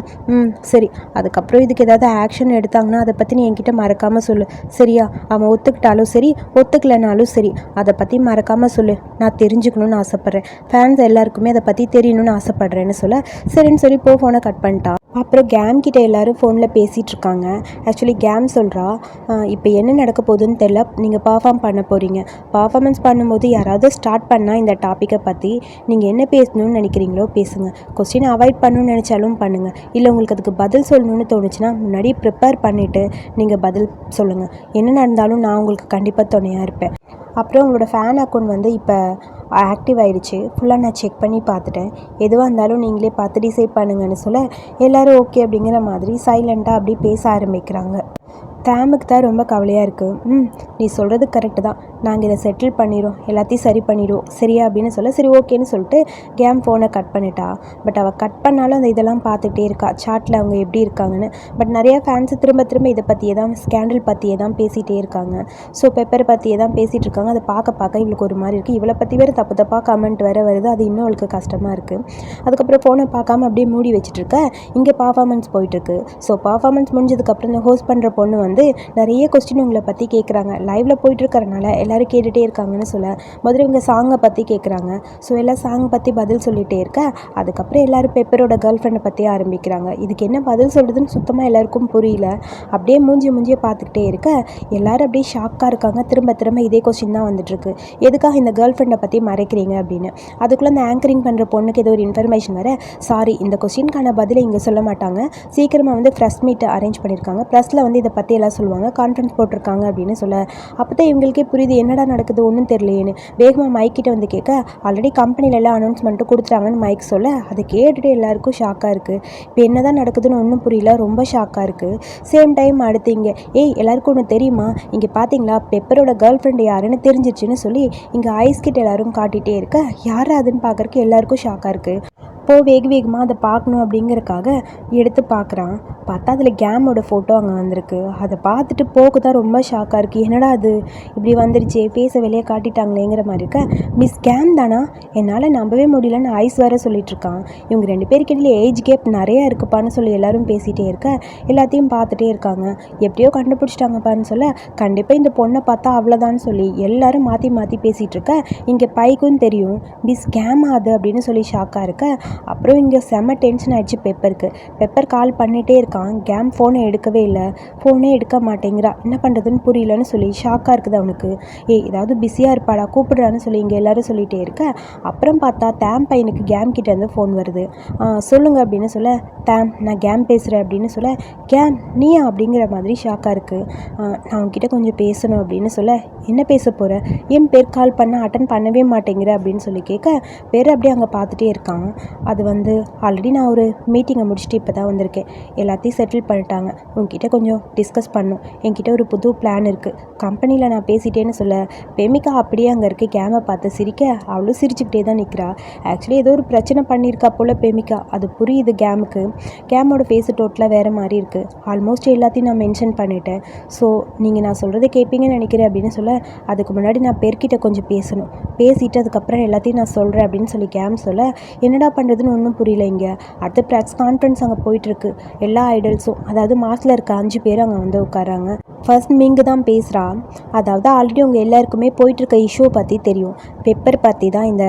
சரி, அதுக்கப்புறம் இதுக்கு ஏதாவது ஆக்ஷன் எடுத்தாங்கன்னா அதை பற்றி நீ என்கிட்ட மறக்காமல் சொல்லு சரியா? அவன் ஒத்துக்கிட்டாலும் சரி ஒத்துக்கலைனாலும் சரி அதை பற்றி மறக்காமல் சொல்லு. நான் தெரிஞ்சுக்கணுன்னு ஆசைப்பட்றேன். ஃபேன்ஸ் எல்லாருக்குமே அதை பற்றி தெரியணும்னு ஆசைப்பட்றேன்னு சொல்ல சரின்னு சொல்லி ஃபோனை கட் பண்ணிட்டான். அப்புறம் கேம் கிட்ட எல்லோரும் ஃபோனில் பேசிகிட்டு இருக்காங்க. ஆக்சுவலி கேம் சொல்கிறா, இப்போ என்ன நடக்க போகுதுன்னு தெரில, நீங்கள் பர்ஃபார்ம் பண்ண போகிறீங்க. பர்ஃபார்மன்ஸ் பண்ணும்போது யாராவது ஸ்டார்ட் பண்ணால் இந்த டாப்பிக்கை பற்றி நீங்கள் என்ன பேசணும்னு நினைக்கிறீங்களோ பேசுங்க. கொஸ்டின் அவாய்ட் பண்ணணும்னு நினச்சாலும் பண்ணுங்கள். இல்லை உங்களுக்கு அதுக்கு பதில் சொல்லணும்னு தோணுச்சுன்னா முன்னாடியே ப்ரிப்பேர் பண்ணிவிட்டு நீங்கள் பதில் சொல்லுங்கள். என்ன நடந்தாலும் நான் உங்களுக்கு கண்டிப்பாக துணையாக இருப்பேன். அப்புறம் உங்களோட ஃபேன் அக்கௌண்ட் இப்போ ஆக்டிவ் ஆகிடுச்சு. ஃபுல்லாக நான் செக் பண்ணி பார்த்துட்டேன். எதுவாக இருந்தாலும் நீங்களே பார்த்து டிசைட் பண்ணுங்கன்னு சொல்ல எல்லோரும் ஓகே அப்படிங்கிற மாதிரி சைலண்ட்டாக அப்படி பேச ஆரம்பிக்கிறாங்க. டேமுக்கு தான் ரொம்ப கவலையாக இருக்குது. நீ சொல்கிறது கரெக்டு தான், நாங்கள் இதை செட்டில் பண்ணிடுவோம், எல்லாத்தையும் சரி பண்ணிவிடுவோம் சரியா அப்படின்னு சொல்ல சரி ஓகேன்னு சொல்லிட்டு கேம் ஃபோனை கட் பண்ணிட்டா. பட் அவள் கட் பண்ணாலும் அந்த இதெல்லாம் பார்த்துட்டே இருக்கா, சாட்டில் அவங்க எப்படி இருக்காங்கன்னு. பட் நிறையா ஃபேன்ஸு திரும்ப இதை பற்றியே தான், ஸ்கேண்டல் பற்றியே தான் பேசிகிட்டே இருக்காங்க. ஸோ பெப்பர் பற்றியே தான் பேசிகிட்டு இருக்காங்க. அதை பார்க்க இவளுக்கு ஒரு மாதிரி இருக்குது. இவளை பற்றி வேறு தப்பு தப்பாக கமெண்ட் வேறு வருது. அது இன்னும் அவளுக்கு கஷ்டமாக இருக்குது. அதுக்கப்புறம் ஃபோனை பார்க்காம அப்படியே மூடி வச்சுட்ருக்க. இங்கே பர்ஃபார்மன்ஸ் போயிட்டுருக்கு. ஸோ பர்ஃபார்மன்ஸ் முடிஞ்சதுக்கப்புறம் இந்த ஹோஸ்ட் பண்ணுற பொண்ணு நிறைய கொஸ்டின் உங்களை பற்றி கேட்குறாங்க. லைவில் போயிட்டுருக்கறனால எல்லோரும் கேட்டுகிட்டே இருக்காங்கன்னு சொல்ல முதல்ல இவங்க சாங்கை பற்றி கேட்குறாங்க. ஸோ எல்லாம் சாங் பற்றி பதில் சொல்லிகிட்டே இருக்க. அதுக்கப்புறம் எல்லோரும் பெப்பரோட கேர்ள் ஃப்ரெண்டை பற்றி ஆரம்பிக்கிறாங்க. இதுக்கு என்ன பதில் சொல்கிறதுன்னு சுத்தமாக எல்லாருக்கும் புரியல. அப்படியே மூஞ்சியை பார்த்துக்கிட்டே இருக்க எல்லோரும் அப்படியே ஷாக்காக இருக்காங்க. திரும்ப இதே கொஸ்டின் தான் வந்துட்டுருக்கு. எதுக்காக இந்த கேர்ள் ஃப்ரெண்டை பற்றி மறைக்கிறீங்க அப்படின்னு. அதுக்குள்ளே அந்த ஆங்கரிங் பண்ணுற பொண்ணுக்கு ஏதோ ஒரு இன்ஃபர்மேஷன் வர, சாரி இந்த கொஸ்டினுக்கான பதிலை இங்கே சொல்ல மாட்டாங்க, சீக்கிரமாக ப்ரெஸ் மீட் அரேஞ்ச் பண்ணியிருக்காங்க, ப்ரெஸ்ஸில் இதை பற்றி எல்லாம் சொல்லுவாங்க, கான்ஃபரன்ஸ் போட்டிருக்காங்க அப்படின்னு சொல்ல அப்போ தான் இவங்களுக்கே புரியுது என்னடா நடக்குது ஒன்றும் தெரியலையேன்னு. வேகமாக மைக்கிட்ட கேட்க ஆல்ரெடி கம்பெனியில் எல்லாம் அனௌன்ஸ்மெண்ட்டும் கொடுத்துட்டாங்கன்னு மைக் சொல்ல அதை கேட்டுட்டு எல்லாருக்கும் ஷாக்காக இருக்குது. இப்போ என்ன தான் நடக்குதுன்னு ஒன்றும் புரியல, ரொம்ப ஷாக்காக இருக்குது. சேம் டைம் அடுத்து இங்கே எல்லாருக்கும் ஒன்று தெரியுமா, இங்கே பார்த்தீங்களா பெப்பரோட கேர்ள் ஃப்ரெண்டு யாருன்னு தெரிஞ்சிச்சுன்னு சொல்லி இங்கே ஐஸ் கிட்ட எல்லாரும் காட்டிகிட்டே இருக்க யார் அதுன்னு பார்க்குறக்கு எல்லாருக்கும் ஷாக்காக இருக்குது. வேகமாக அதை பார்க்கணும் அப்படிங்கிறக்காக எடுத்து பார்க்குறான். பார்த்தா அதில் கேமோட ஃபோட்டோ அங்கே வந்திருக்கு. அதை பார்த்துட்டு போக்கு தான் ரொம்ப ஷாக்காக இருக்குது. என்னடா அது இப்படி வந்துருச்சு, ஃபேஸை வெளியே காட்டிட்டாங்களேங்கிற மாதிரி இருக்க. மிஸ் கேம் தானா, என்னால் நம்பவே முடியலன்னு ஐஸ் வேறு சொல்லிகிட்ருக்கான். இவங்க 2 பேருக்கு ஏஜ் கேப் நிறையா இருக்குப்பான்னு சொல்லி எல்லோரும் பேசிகிட்டே இருக்க எல்லாத்தையும் பார்த்துட்டே இருக்காங்க. எப்படியோ கண்டுபிடிச்சிட்டாங்கப்பான்னு சொல்ல கண்டிப்பாக இந்த பொண்ணை பார்த்தா அவ்வளோதான்னு சொல்லி எல்லோரும் மாற்றி பேசிகிட்டு இருக்க. இங்கே பைக்கும் தெரியும் மிஸ் கேம் அது அப்படின்னு சொல்லி ஷாக்காக இருக்க. அப்புறம் இங்கே செம்ம டென்ஷன் ஆயிடுச்சு பெப்பருக்கு. பெப்பர் கால் பண்ணிகிட்டே இருக்கான். கேம் ஃபோனை எடுக்கவே இல்லை, ஃபோனே எடுக்க மாட்டேங்கிறா. என்ன பண்ணுறதுன்னு புரியலன்னு சொல்லி ஷாக்காக இருக்குது அவனுக்கு. ஏதாவது பிஸியாக இருப்பாடா, கூப்பிடுறான்னு சொல்லி இங்கே எல்லோரும் சொல்லிகிட்டே இருக்க. அப்புறம் பார்த்தா தேம் பையனுக்கு கேம் கிட்டேருந்து ஃபோன் வருது. சொல்லுங்க அப்படின்னு சொல்ல, தேம் நான் கேம் பேசுகிறேன் அப்படின்னு சொல்ல, கேம் நீயா அப்படிங்கிற மாதிரி ஷாக்காக இருக்குது. நான் உங்ககிட்ட கொஞ்சம் பேசணும் அப்படின்னு சொல்ல, என்ன பேச போகிற, என் பேர் கால் பண்ண அட்டன் பண்ணவே மாட்டேங்கிற அப்படின்னு சொல்லி கேட்க, பேர் அப்படியே அங்கே பார்த்துட்டே இருக்கான். அது வந்து ஆல்ரெடி நான் ஒரு மீட்டிங்கை முடிச்சுட்டு இப்போ தான் வந்திருக்கேன், எல்லாத்தையும் செட்டில் பண்ணிட்டாங்க, உங்ககிட்ட கொஞ்சம் டிஸ்கஸ் பண்ணும், என்கிட்ட ஒரு புது பிளான் இருக்குது, கம்பெனியில் நான் பேசிட்டேன்னு சொல்ல, பெமிகா அப்படியே அங்கே இருக்க கேமை பார்த்து சிரிக்க, அவளும் சிரிச்சுக்கிட்டே தான் நிற்கிறா. ஆக்சுவலி ஏதோ ஒரு பிரச்சனை பண்ணியிருக்கா போல் பெமிகா, அது புரியுது கேமுக்கு. கேமோட ஃபேஸு டோட்டலாக வேறு மாதிரி இருக்குது. ஆல்மோஸ்ட் எல்லாத்தையும் நான் மென்ஷன் பண்ணிட்டேன். ஸோ நீங்கள் நான் சொல்கிறத கேட்பீங்கன்னு நினைக்கிறேன் அப்படின்னு சொல்ல, அதுக்கு முன்னாடி நான் பேர்கிட்ட கொஞ்சம் பேசணும், பேசிட்டு அதுக்கப்புறம் எல்லாத்தையும் நான் சொல்கிறேன் அப்படின்னு சொல்லி கேம் சொல்ல, என்னடா பண்ணுறதுன்னு ஒன்றும் புரியல. இங்கே அடுத்த ப்ராக்ஸ் கான்ஃபரன்ஸ் அங்கே போயிட்டுருக்கு. எல்லா ஐடல்ஸும், அதாவது மாஸில் இருக்க 5 பேர் அங்கே வந்து உட்காராங்க. ஃபர்ஸ்ட் மிங்கு தான் பேசுகிறா. அதாவது ஆல்ரெடி உங்கள் எல்லாருக்குமே போயிட்டுருக்க இஷ்யூ பற்றி தெரியும். பெப்பர் பற்றி தான் இந்த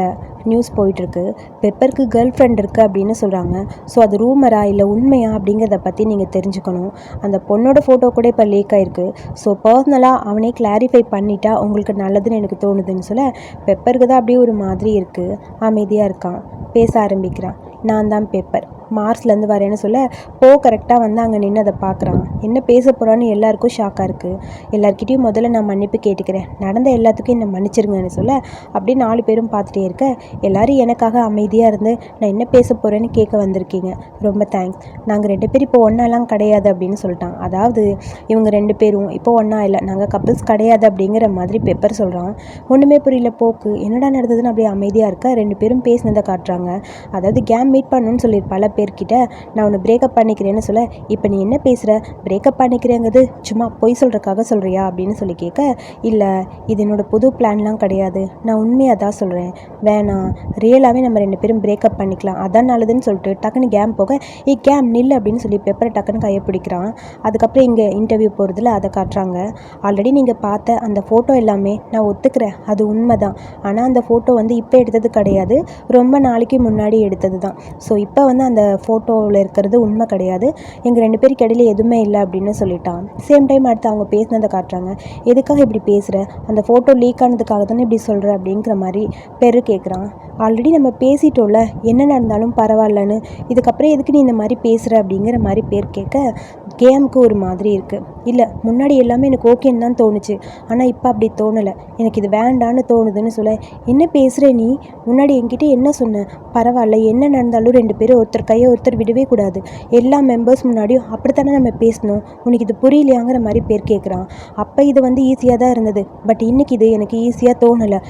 நியூஸ் போயிட்டுருக்கு. பெப்பருக்கு கேர்ள் ஃப்ரெண்ட் இருக்குது அப்படின்னு சொல்கிறாங்க. ஸோ அது ரூமரா இல்லை உண்மையா அப்படிங்கிறத பற்றி நீங்கள் தெரிஞ்சுக்கணும். அந்த பொண்ணோட ஃபோட்டோ கூட இப்போ லீக் ஆகிருக்கு. ஸோ பர்சனலாக அவனே கிளாரிஃபை பண்ணிட்டா உங்களுக்கு நல்லதுன்னு எனக்கு தோணுதுன்னு சொல்ல, பெப்பருக்கு தான் அப்படியே ஒரு மாதிரி இருக்குது. அமைதியாக இருக்கான். பேச ஆரம்பிக்கிறான். நான் தான் பெப்பர், மார்ஸ்லேருந்து வரேன்னு சொல்ல, கரெக்டாக வந்து அங்கே நின்று அதை பார்க்குறான். என்ன பேச போகிறான்னு எல்லாருக்கும் ஷாக்காக இருக்குது. எல்லாருக்கிட்டையும் முதல்ல நான் மன்னிப்பு கேட்டுக்கிறேன், நடந்த எல்லாத்துக்கும் என்னை மன்னிச்சிருங்கன்னு சொல்ல, அப்படியே 4 பேரும் பார்த்துட்டே இருக்க, எல்லோரும் எனக்காக அமைதியாக இருந்து நான் என்ன பேச போகிறேன்னு கேட்க வந்திருக்கீங்க, ரொம்ப தேங்க்ஸ். நாங்கள் 2 பேரும் இப்போ ஒன்றாலாம் கிடையாது அப்படின்னு சொல்லிட்டான். அதாவது இவங்க 2 பேரும் இப்போ ஒன்றா இல்லை, நாங்கள் கப்பிள்ஸ் கிடையாது அப்படிங்கிற மாதிரி பெப்பர் சொல்கிறான். ஒன்றுமே புரியல போக்கு, என்னடா நடந்ததுன்னு அப்படியே அமைதியாக இருக்க. 2 பேரும் பேசினதை காட்டுறாங்க. அதாவது கேம் மீட் பண்ணணும்னு சொல்லி பல பேர்கிட்ட நான் உன்னை பிரேக்கப் பண்ணிக்கிறேன்னு சொல்ல, இப்போ நீ என்ன பேசுகிற, பிரேக்கப் பண்ணிக்கிறேங்கிறது சும்மா பொய் சொல்கிறக்காக சொல்கிறியா அப்படின்னு சொல்லி கேட்க, இல்லை இது என்னோடய புது பிளான்லாம் கிடையாது, நான் உண்மையாக தான் சொல்கிறேன், வேணாம் ரியலாகவே நம்ம 2 பேரும் பிரேக்கப் பண்ணிக்கலாம், அதான் நல்லதுன்னு சொல்லிட்டு டக்குன்னு கேம் போக, கேம் நில் அப்படின்னு சொல்லி பெப்பரை டக்குன்னு கையை பிடிக்கிறான். அதுக்கப்புறம் இங்கே இன்டர்வியூ போகிறதுல அதை காட்டுறாங்க. ஆல்ரெடி நீங்கள் பார்த்த அந்த ஃபோட்டோ எல்லாமே நான் ஒத்துக்கிறேன், அது உண்மை தான். ஆனால் அந்த ஃபோட்டோ வந்து இப்போ எடுத்தது கிடையாது, ரொம்ப நாளைக்கு முன்னாடி எடுத்தது தான். ஸோ இப்போ வந்து அந்த ஃபோட்டோவில் இருக்கிறது உண்மை கிடையாது, எங்கள் 2 பேருக்கு இடையில எதுவுமே இல்லை அப்படின்னு சொல்லிட்டான். சேம் டைம் அடுத்து அவங்க பேசினதை காட்டுறாங்க. எதுக்காக இப்படி பேசுகிற, அந்த ஃபோட்டோ லீக் ஆனதுக்காக தானே இப்படி சொல்கிற அப்படிங்கிற மாதிரி பெரு கேட்குறான். ஆல்ரெடி நம்ம பேசிட்டோம்ல, என்ன நடந்தாலும் பரவாயில்லன்னு, இதுக்கப்புறம் எதுக்கு நீ இந்த மாதிரி பேசுகிற அப்படிங்கிற மாதிரி பேர் கேட்க, கேமுக்கு ஒரு மாதிரி இருக்குது. இல்லை முன்னாடி எல்லாமே எனக்கு ஓகேன்னு தான் தோணுச்சு, ஆனால் இப்போ அப்படி தோணலை, எனக்கு இது வேண்டான்னு தோணுதுன்னு சொல்ல, என்ன பேசுகிற நீ, முன்னாடி என்கிட்ட என்ன சொன்ன, பரவாயில்ல என்ன நடந்தாலும் 2 பேரும் ஒருத்தர் கையை ஒருத்தர் விடவே கூடாது, எல்லா மெம்பர்ஸ் முன்னாடியும் அப்படித்தானே நம்ம பேசணும், உனக்கு இது புரியலையாங்கிற மாதிரி பேர் கேட்குறான். அப்போ இது வந்து ஈஸியாக தான் இருந்தது, பட் இன்றைக்கி இது எனக்கு ஈஸியாக தோணலை.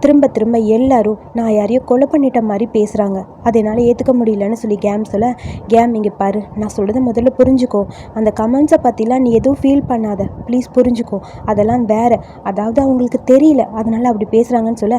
திரும்ப திரும்ப எல்லாரும் நான் யாரையோ கொலை பண்ணிட்ட மாதிரி பேசுகிறாங்க, அதை என்னால் ஏற்றுக்க முடியலன்னு சொல்லி கேம் சொல்ல, கேம் இங்கே பாரு, நான் சொல்கிறத முதல்ல புரிஞ்சுக்கோ, அந்த கமெண்ட்ஸை பற்றிலாம் நீ எதுவும் ஃபீல் பண்ணாத, ப்ளீஸ் புரிஞ்சுக்கோ, அதெல்லாம் வேறு, அதாவது அவங்களுக்கு தெரியல அதனால் அப்படி பேசுகிறாங்கன்னு சொல்ல,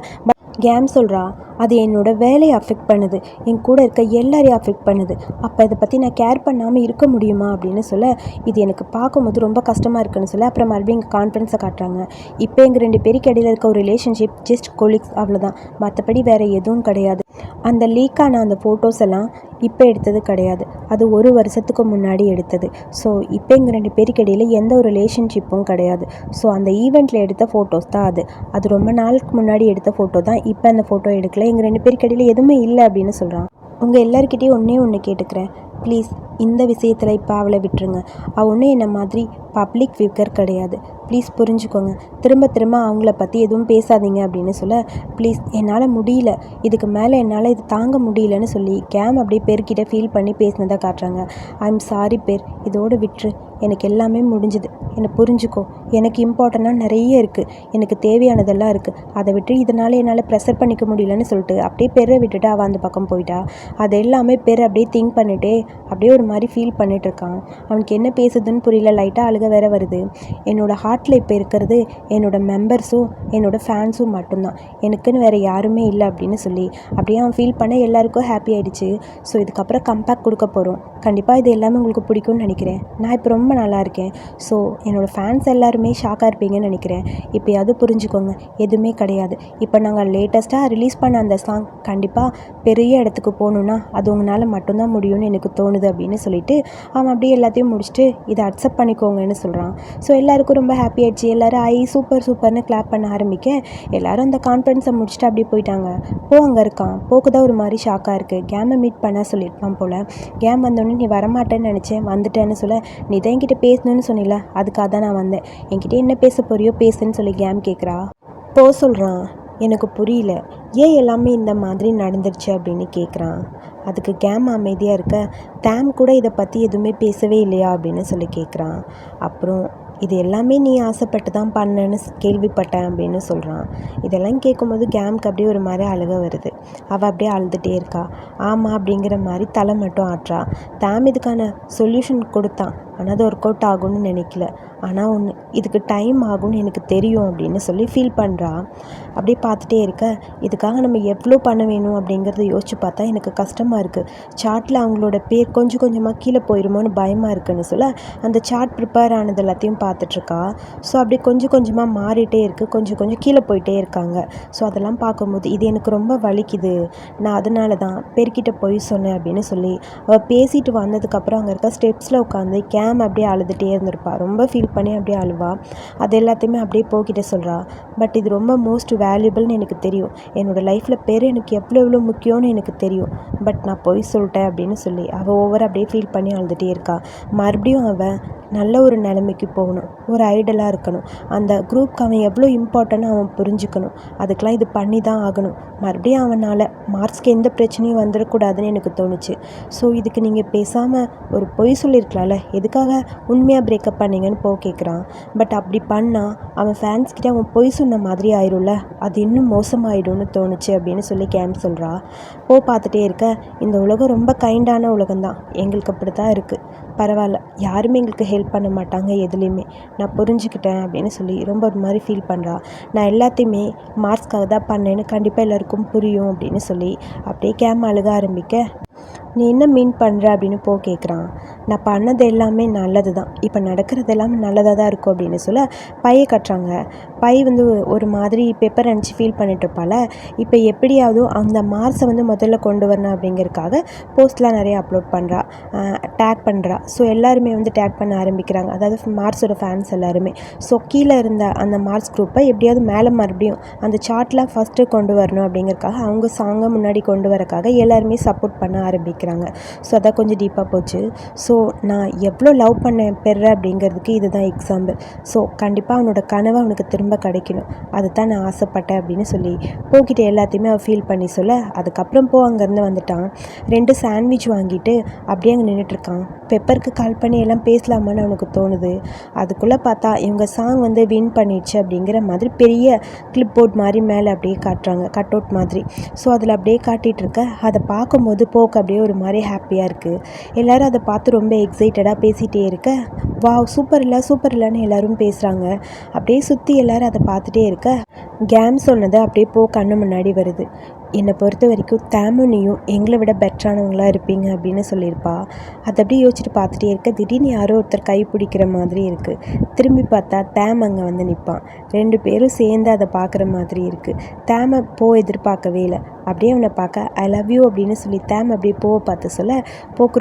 கேம் சொல்கிறா, அது என்னோடய வேலையை அஃபெக்ட் பண்ணுது, என் கூட இருக்க எல்லாரையும் அஃபெக்ட் பண்ணுது, அப்போ இதை பற்றி நான் கேர் பண்ணாமல் இருக்க முடியுமா அப்படின்னு சொல்ல, இது எனக்கு பார்க்கும்போது ரொம்ப கஷ்டமாக இருக்குன்னு சொல்ல, அப்புறம் மறுபடியும் இங்கே கான்ஃபரன்ஸை காட்டுறாங்க. இப்போ எங்கள் 2 பேருக்கு இடையில இருக்க ஒரு ரிலேஷன்ஷிப் ஜஸ்ட் கொலீக்ஸ் அவ்வளோதான், மற்றபடி வேறு எதுவும் கிடையாது. அந்த லீக்கான அந்த ஃபோட்டோஸ் எல்லாம் இப்போ எடுத்தது கிடையாது, அது 1 வருஷத்துக்கு முன்னாடி எடுத்தது. ஸோ இப்போ எங்கள் 2 பேருக்கு இடையில எந்த ஒரு ரிலேஷன்ஷிப்பும் கிடையாது. ஸோ அந்த ஈவெண்ட்டில் எடுத்த ஃபோட்டோஸ் தான் அது ரொம்ப நாளுக்கு முன்னாடி எடுத்த ஃபோட்டோ தான், இப்போ அந்த ஃபோட்டோ எடுக்கல, எங்கள் 2 பேருக்கு இடையில எதுவுமே இல்லை அப்படின்னு சொல்கிறான். உங்கள் எல்லாருக்கிட்டையும் ஒன்று கேட்டுக்கிறேன், ப்ளீஸ் இந்த விஷயத்தில் இப்போ அவளை விட்டுருங்க, அவள் ஒன்றும் என்ன மாதிரி பப்ளிக் ஃபிகர் கிடையாது, ப்ளீஸ் புரிஞ்சுக்கோங்க, திரும்ப திரும்ப அவங்கள பற்றி எதுவும் பேசாதீங்க அப்படின்னு சொல்ல, ப்ளீஸ் என்னால் முடியல, இதுக்கு மேலே என்னால் இது தாங்க முடியலன்னு சொல்லி கேம் அப்படியே பேர்கிட்ட ஃபீல் பண்ணி பேசினதை காட்டுறாங்க. ஐ எம் சாரி பேர், இதோடு விட்டுரு, எனக்கு எல்லாமே முடிஞ்சுது, என்னை புரிஞ்சுக்கோ, எனக்கு இம்பார்ட்டண்ட்டாக நிறைய இருக்குது, எனக்கு தேவையானதெல்லாம் இருக்குது, அதை விட்டு இதனால் என்னால் ப்ரெஷர் பண்ணிக்க முடியலன்னு சொல்லிட்டு அப்படியே பெரை விட்டுட்டு அவள் அந்த பக்கம் போயிட்டா. அது எல்லாமே பேர் அப்படியே திங்க் பண்ணிட்டே அப்படியே ஒரு ஒரு மாதிரி ஃபீல் பண்ணிகிட்ருக்கான். அவனுக்கு என்ன பேசுதுன்னு புரியல, லைட்டாக அழுக வேற வருது. என்னோடய ஹார்ட்டில் இப்போ இருக்கிறது என்னோடய மெம்பர்ஸும் என்னோடய ஃபேன்ஸும் மட்டும்தான், எனக்குன்னு வேறு யாருமே இல்லை அப்படின்னு சொல்லி அப்படியே அவன் ஃபீல் பண்ண எல்லாருக்கும் ஹாப்பி ஆகிடுச்சு. ஸோ இதுக்கப்புறம் கம்பேக் கொடுக்க போகிறோம். கண்டிப்பாக இது எல்லாமே உங்களுக்கு பிடிக்கும்னு நினைக்கிறேன். நான் இப்போ ரொம்ப நல்லா இருக்கேன். ஸோ என்னோடய ஃபேன்ஸ் எல்லாருமே ஷாக்காக இருப்பீங்கன்னு நினைக்கிறேன். இப்போயாவது புரிஞ்சுக்கோங்க, எதுவுமே கிடையாது. இப்போ நாங்கள் லேட்டஸ்ட்டாக ரிலீஸ் பண்ண அந்த சாங் கண்டிப்பாக பெரிய இடத்துக்கு போகணுன்னா அது உங்களால் மட்டும்தான் முடியும்னு எனக்கு தோணுது அப்படின்னு சொல்லிட்டு அவன் அப்படியே எல்லாத்தையும் முடிச்சுட்டு இதை அக்செப்ட் பண்ணிக்கோங்கன்னு சொல்கிறான். ஸோ எல்லாருக்கும் ரொம்ப ஹாப்பி ஆகிடுச்சு. எல்லோரும் சூப்பர் சூப்பர்னு கிளாப் பண்ண ஆரம்பிக்க எல்லோரும் அந்த கான்ஃபரன்ஸை முடிச்சுட்டு அப்படியே போயிட்டாங்க. அங்கே இருக்கான். போக்கு தான் ஒரு மாதிரி ஷாக்காக இருக்குது. கேமை மீட் பண்ண சொல்லியிருப்பான் போல். கேம் வந்தோடனே நீ வரமாட்டேன்னு நினச்சேன், வந்துட்டேன்னு சொல்ல, நீ தான் என்கிட்ட பேசணுன்னு சொன்னில, அதுக்காக தான் நான் வந்தேன், என்கிட்ட என்ன பேச போறியோ பேசுன்னு சொல்லி கேம் கேட்குறா. சொல்கிறான். எனக்கு புரியல, ஏன் எல்லாமே இந்த மாதிரி நடந்துருச்சு அப்படின்னு கேட்குறான். அதுக்கு கேம் அமைதியாக இருக்க, டேம் கூட இதை பற்றி எதுவுமே பேசவே இல்லையா அப்படின்னு சொல்லி கேட்குறான். அப்புறம் இது எல்லாமே நீ ஆசைப்பட்டு தான் பண்ணேன்னு கேள்விப்பட்டேன் அப்படின்னு சொல்கிறான். இதெல்லாம் கேட்கும்போது கேம்க்கு அப்படியே ஒரு மாதிரி அழுக வருது. அவள் அப்படியே அழுதுகிட்டே இருக்கா. ஆமாம் அப்படிங்கிற மாதிரி தலை மட்டும் ஆட்டுறா. டேம் இதுக்கான சொல்யூஷன் கொடுத்தான், ஆனால் அது ஒர்க் அவுட் ஆகும்னு நினைக்கல. ஆனால் ஒன்று, இதுக்கு டைம் ஆகும்னு எனக்கு தெரியும் அப்படின்னு சொல்லி ஃபீல் பண்ணுறா. அப்படியே பார்த்துட்டே இருக்க, இதுக்காக நம்ம எவ்வளோ பண்ண வேணும் அப்படிங்கிறத யோசிச்சு பார்த்தா எனக்கு கஷ்டமாக இருக்குது. சார்ட்டில் அவங்களோட பேர் கொஞ்சம் கொஞ்சமாக கீழே போயிடுமோன்னு பயமாக இருக்குன்னு சொல்ல அந்த சார்ட் ப்ரிப்பேர் ஆனது எல்லாத்தையும் பார்த்துட்ருக்கா. ஸோ அப்படியே கொஞ்சம் கொஞ்சமாக மாறிட்டே இருக்குது, கொஞ்சம் கொஞ்சம் கீழே போயிட்டே இருக்காங்க. ஸோ அதெல்லாம் பார்க்கும்போது இது எனக்கு ரொம்ப வலிக்குது, நான் அதனால தான் பேர்கிட்ட போய் சொன்னேன் அப்படின்னு சொல்லி அவள் பேசிட்டு வந்ததுக்கப்புறம் அங்கே இருக்க ஸ்டெப்ஸில் உட்காந்து கேம் அப்படியே அழுதுகிட்டே இருந்திருப்பா. ரொம்ப ஃபீல் பண்ணி அப்படியே அழுவா. அது எல்லாத்தையுமே அப்படியே போக்கிட்ட சொல்கிறா. பட் இது ரொம்ப மோஸ்ட் வேல்யூபிள்னு எனக்கு தெரியும், என்னோடய லைஃப்பில் பேர் எனக்கு எவ்வளோ முக்கியம்னு எனக்கு தெரியும், பட் நான் போய் சொல்லிட்டேன் அப்படின்னு சொல்லி அவள் ஓவர் அப்படியே ஃபீல் பண்ணி அழுதுகிட்டே இருக்கா. மறுபடியும் அவள் நல்ல ஒரு நிலைமைக்கு போகணும், ஒரு ஐடலாக இருக்கணும், அந்த குரூப்க்கு அவன் எவ்வளோ இம்பார்ட்டன்னு அவன் புரிஞ்சுக்கணும், அதுக்கெலாம் இது பண்ணி தான் ஆகணும். மறுபடியும் அவனால் மார்க்ஸ்க்கு எந்த பிரச்சனையும் வந்துடக்கூடாதுன்னு எனக்கு தோணுச்சு. ஸோ இதுக்கு நீங்கள் பேசாமல் ஒரு பொய் சொல்லியிருக்கலாம்ல, எதுக்காக உண்மையாக பிரேக்கப் பண்ணீங்கன்னு கேட்குறான். பட் அப்படி பண்ணால் அவன் ஃபேன்ஸ்கிட்ட அவன் பொய் சொன்ன மாதிரி ஆயிடும்ல, அது இன்னும் மோசமாயிடும்னு தோணுச்சு அப்படின்னு சொல்லி கேம் சொல்கிறா. பார்த்துட்டே இருக்க, இந்த உலகம் ரொம்ப கைண்டான உலகம்தான், எங்களுக்கு அப்படி தான் இருக்குது, பரவாயில்ல, யாருமே எங்களுக்கு ஹெல்ப் பண்ண மாட்டாங்க எதுலேயுமே, நான் புரிஞ்சுக்கிட்டேன் அப்படின்னு சொல்லி ரொம்ப ஒரு மாதிரி ஃபீல் பண்ணுறா. நான் எல்லாத்தையுமே மார்க்ஸ்க்காக தான் பண்ணேன்னு கண்டிப்பாக எல்லாருக்கும் புரியும் அப்படின்னு சொல்லி அப்படியே கேம் அழுக ஆரம்பிக்க, நீ என்ன மீன் பண்ணுற அப்படின்னு கேட்குறான். நான் பண்ணது எல்லாமே நல்லது தான், இப்போ நடக்கிறது எல்லாமே நல்லதாக தான் இருக்கும் அப்படின்னு சொல்ல பையை கட்டுறாங்க. பை ஒரு மாதிரி பெப்பர் அனுப்பிச்சு ஃபீல் பண்ணிட்டுருப்பாள். இப்போ எப்படியாவது அந்த மார்க்ஸை முதல்ல கொண்டு வரணும் அப்படிங்கிறதுக்காக போஸ்ட்லாம் நிறைய அப்லோட் பண்ணுறா, டேக் பண்ணுறா. ஸோ எல்லாருமே டேக் பண்ண ஆரம்பிக்கிறாங்க, அதாவது மார்க்ஸோட ஃபேன்ஸ் எல்லாருமே. ஸோ கீழே இருந்த அந்த மார்க்ஸ் குரூப்பை எப்படியாவது மேலே மறுபடியும் அந்த சார்ட்டில் ஃபஸ்ட்டு கொண்டு வரணும் அப்படிங்கிறதுக்காக அவங்க சாங்கை முன்னாடி கொண்டு வரக்காக எல்லாருமே சப்போர்ட் பண்ண ஆரம்பிக்கிறாங்க. ஸோ அதான் கொஞ்சம் டீப்பாக போச்சு. ஸோ நான் எவ்வளோ லவ் பண்ணேன் பெற அப்படிங்கிறதுக்கு இதுதான் எக்ஸாம்பிள். ஸோ கண்டிப்பாக அவனோட கனவை அவனுக்கு திரும்ப கிடைக்கணும், அதுதான் நான் ஆசைப்பட்டேன் அப்படின்னு சொல்லி போக்கிட்ட எல்லாத்தையுமே அவள் ஃபீல் பண்ணி சொல்ல, அதுக்கப்புறம் அங்கேருந்து வந்துட்டான். 2 சாண்ட்விச் வாங்கிட்டு அப்படியே அங்கே நின்றுட்டுருக்கான். பெப்பருக்கு கால் பண்ணி எல்லாம் பேசலாமான்னு அவனுக்கு தோணுது. அதுக்குள்ளே பார்த்தா இவங்க சாங் வின் பண்ணிடுச்சு அப்படிங்கிற மாதிரி பெரிய கிளிப் போர்ட் மாதிரி மேலே அப்படியே காட்டுறாங்க, கட் அவுட் மாதிரி. ஸோ அதில் அப்படியே காட்டிகிட்டு இருக்க, அதை பார்க்கும்போது அப்படியே ஒரு மாதிரி ஹாப்பியாக இருக்குது. எல்லோரும் அதை பார்த்து ரொம்ப எக்ஸைட்டடாக பேசிகிட்டே இருக்க, வாவ் சூப்பர் இல்லைன்னு எல்லோரும் பேசுகிறாங்க. அப்படியே சுற்றி எல்லோரும் அதை பார்த்துட்டே இருக்க, கேம் சொன்னது அப்படியே கண்ணு முன்னாடி வருது. என்னை பொறுத்த வரைக்கும் டேமும் நீயும் எங்களை விட பெட்டரானவங்களாக இருப்பீங்க அப்படின்னு சொல்லியிருப்பா. அதை அப்படியே யோசிச்சுட்டு பார்த்துட்டே இருக்க, திடீர்னு யாரோ ஒருத்தர் கை பிடிக்கிற மாதிரி இருக்குது. திரும்பி பார்த்தா டேம் அங்கே நிற்பான். 2 பேரும் சேர்ந்து அதை பார்க்குற மாதிரி இருக்குது. டேமை எதிர்பார்க்கவே இல்லை. அப்படியே அவனை பார்க்க ஐ லவ் யூ அப்படின்னு சொல்லி டேம் அப்படியே பார்த்து சொல்ல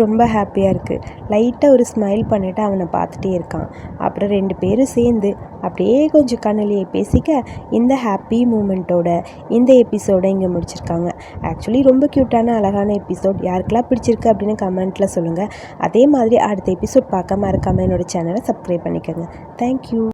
ரொம்ப ஹாப்பியாக இருக்குது. லைட்டாக ஒரு ஸ்மைல் பண்ணிவிட்டு அவனை பார்த்துட்டே இருக்கான். அப்புறம் 2 பேரும் சேர்ந்து அப்படியே கொஞ்சம் கண்ணிலேயே பேசிக்க இந்த ஹாப்பி மூமெண்ட்டோட இந்த எபிசோடை இங்கே முடிச்சிருக்காங்க. ஆக்சுவலி ரொம்ப க்யூட்டான அழகான எபிசோட். யாருக்கெல்லாம் பிடிச்சிருக்கு அப்படின்னு கமெண்ட்டில் சொல்லுங்கள். அதே மாதிரி அடுத்த எபிசோட் பார்க்க மறக்காமல் என்னோடய சேனலை சப்ஸ்கிரைப் பண்ணிக்கோங்க. தேங்க்யூ.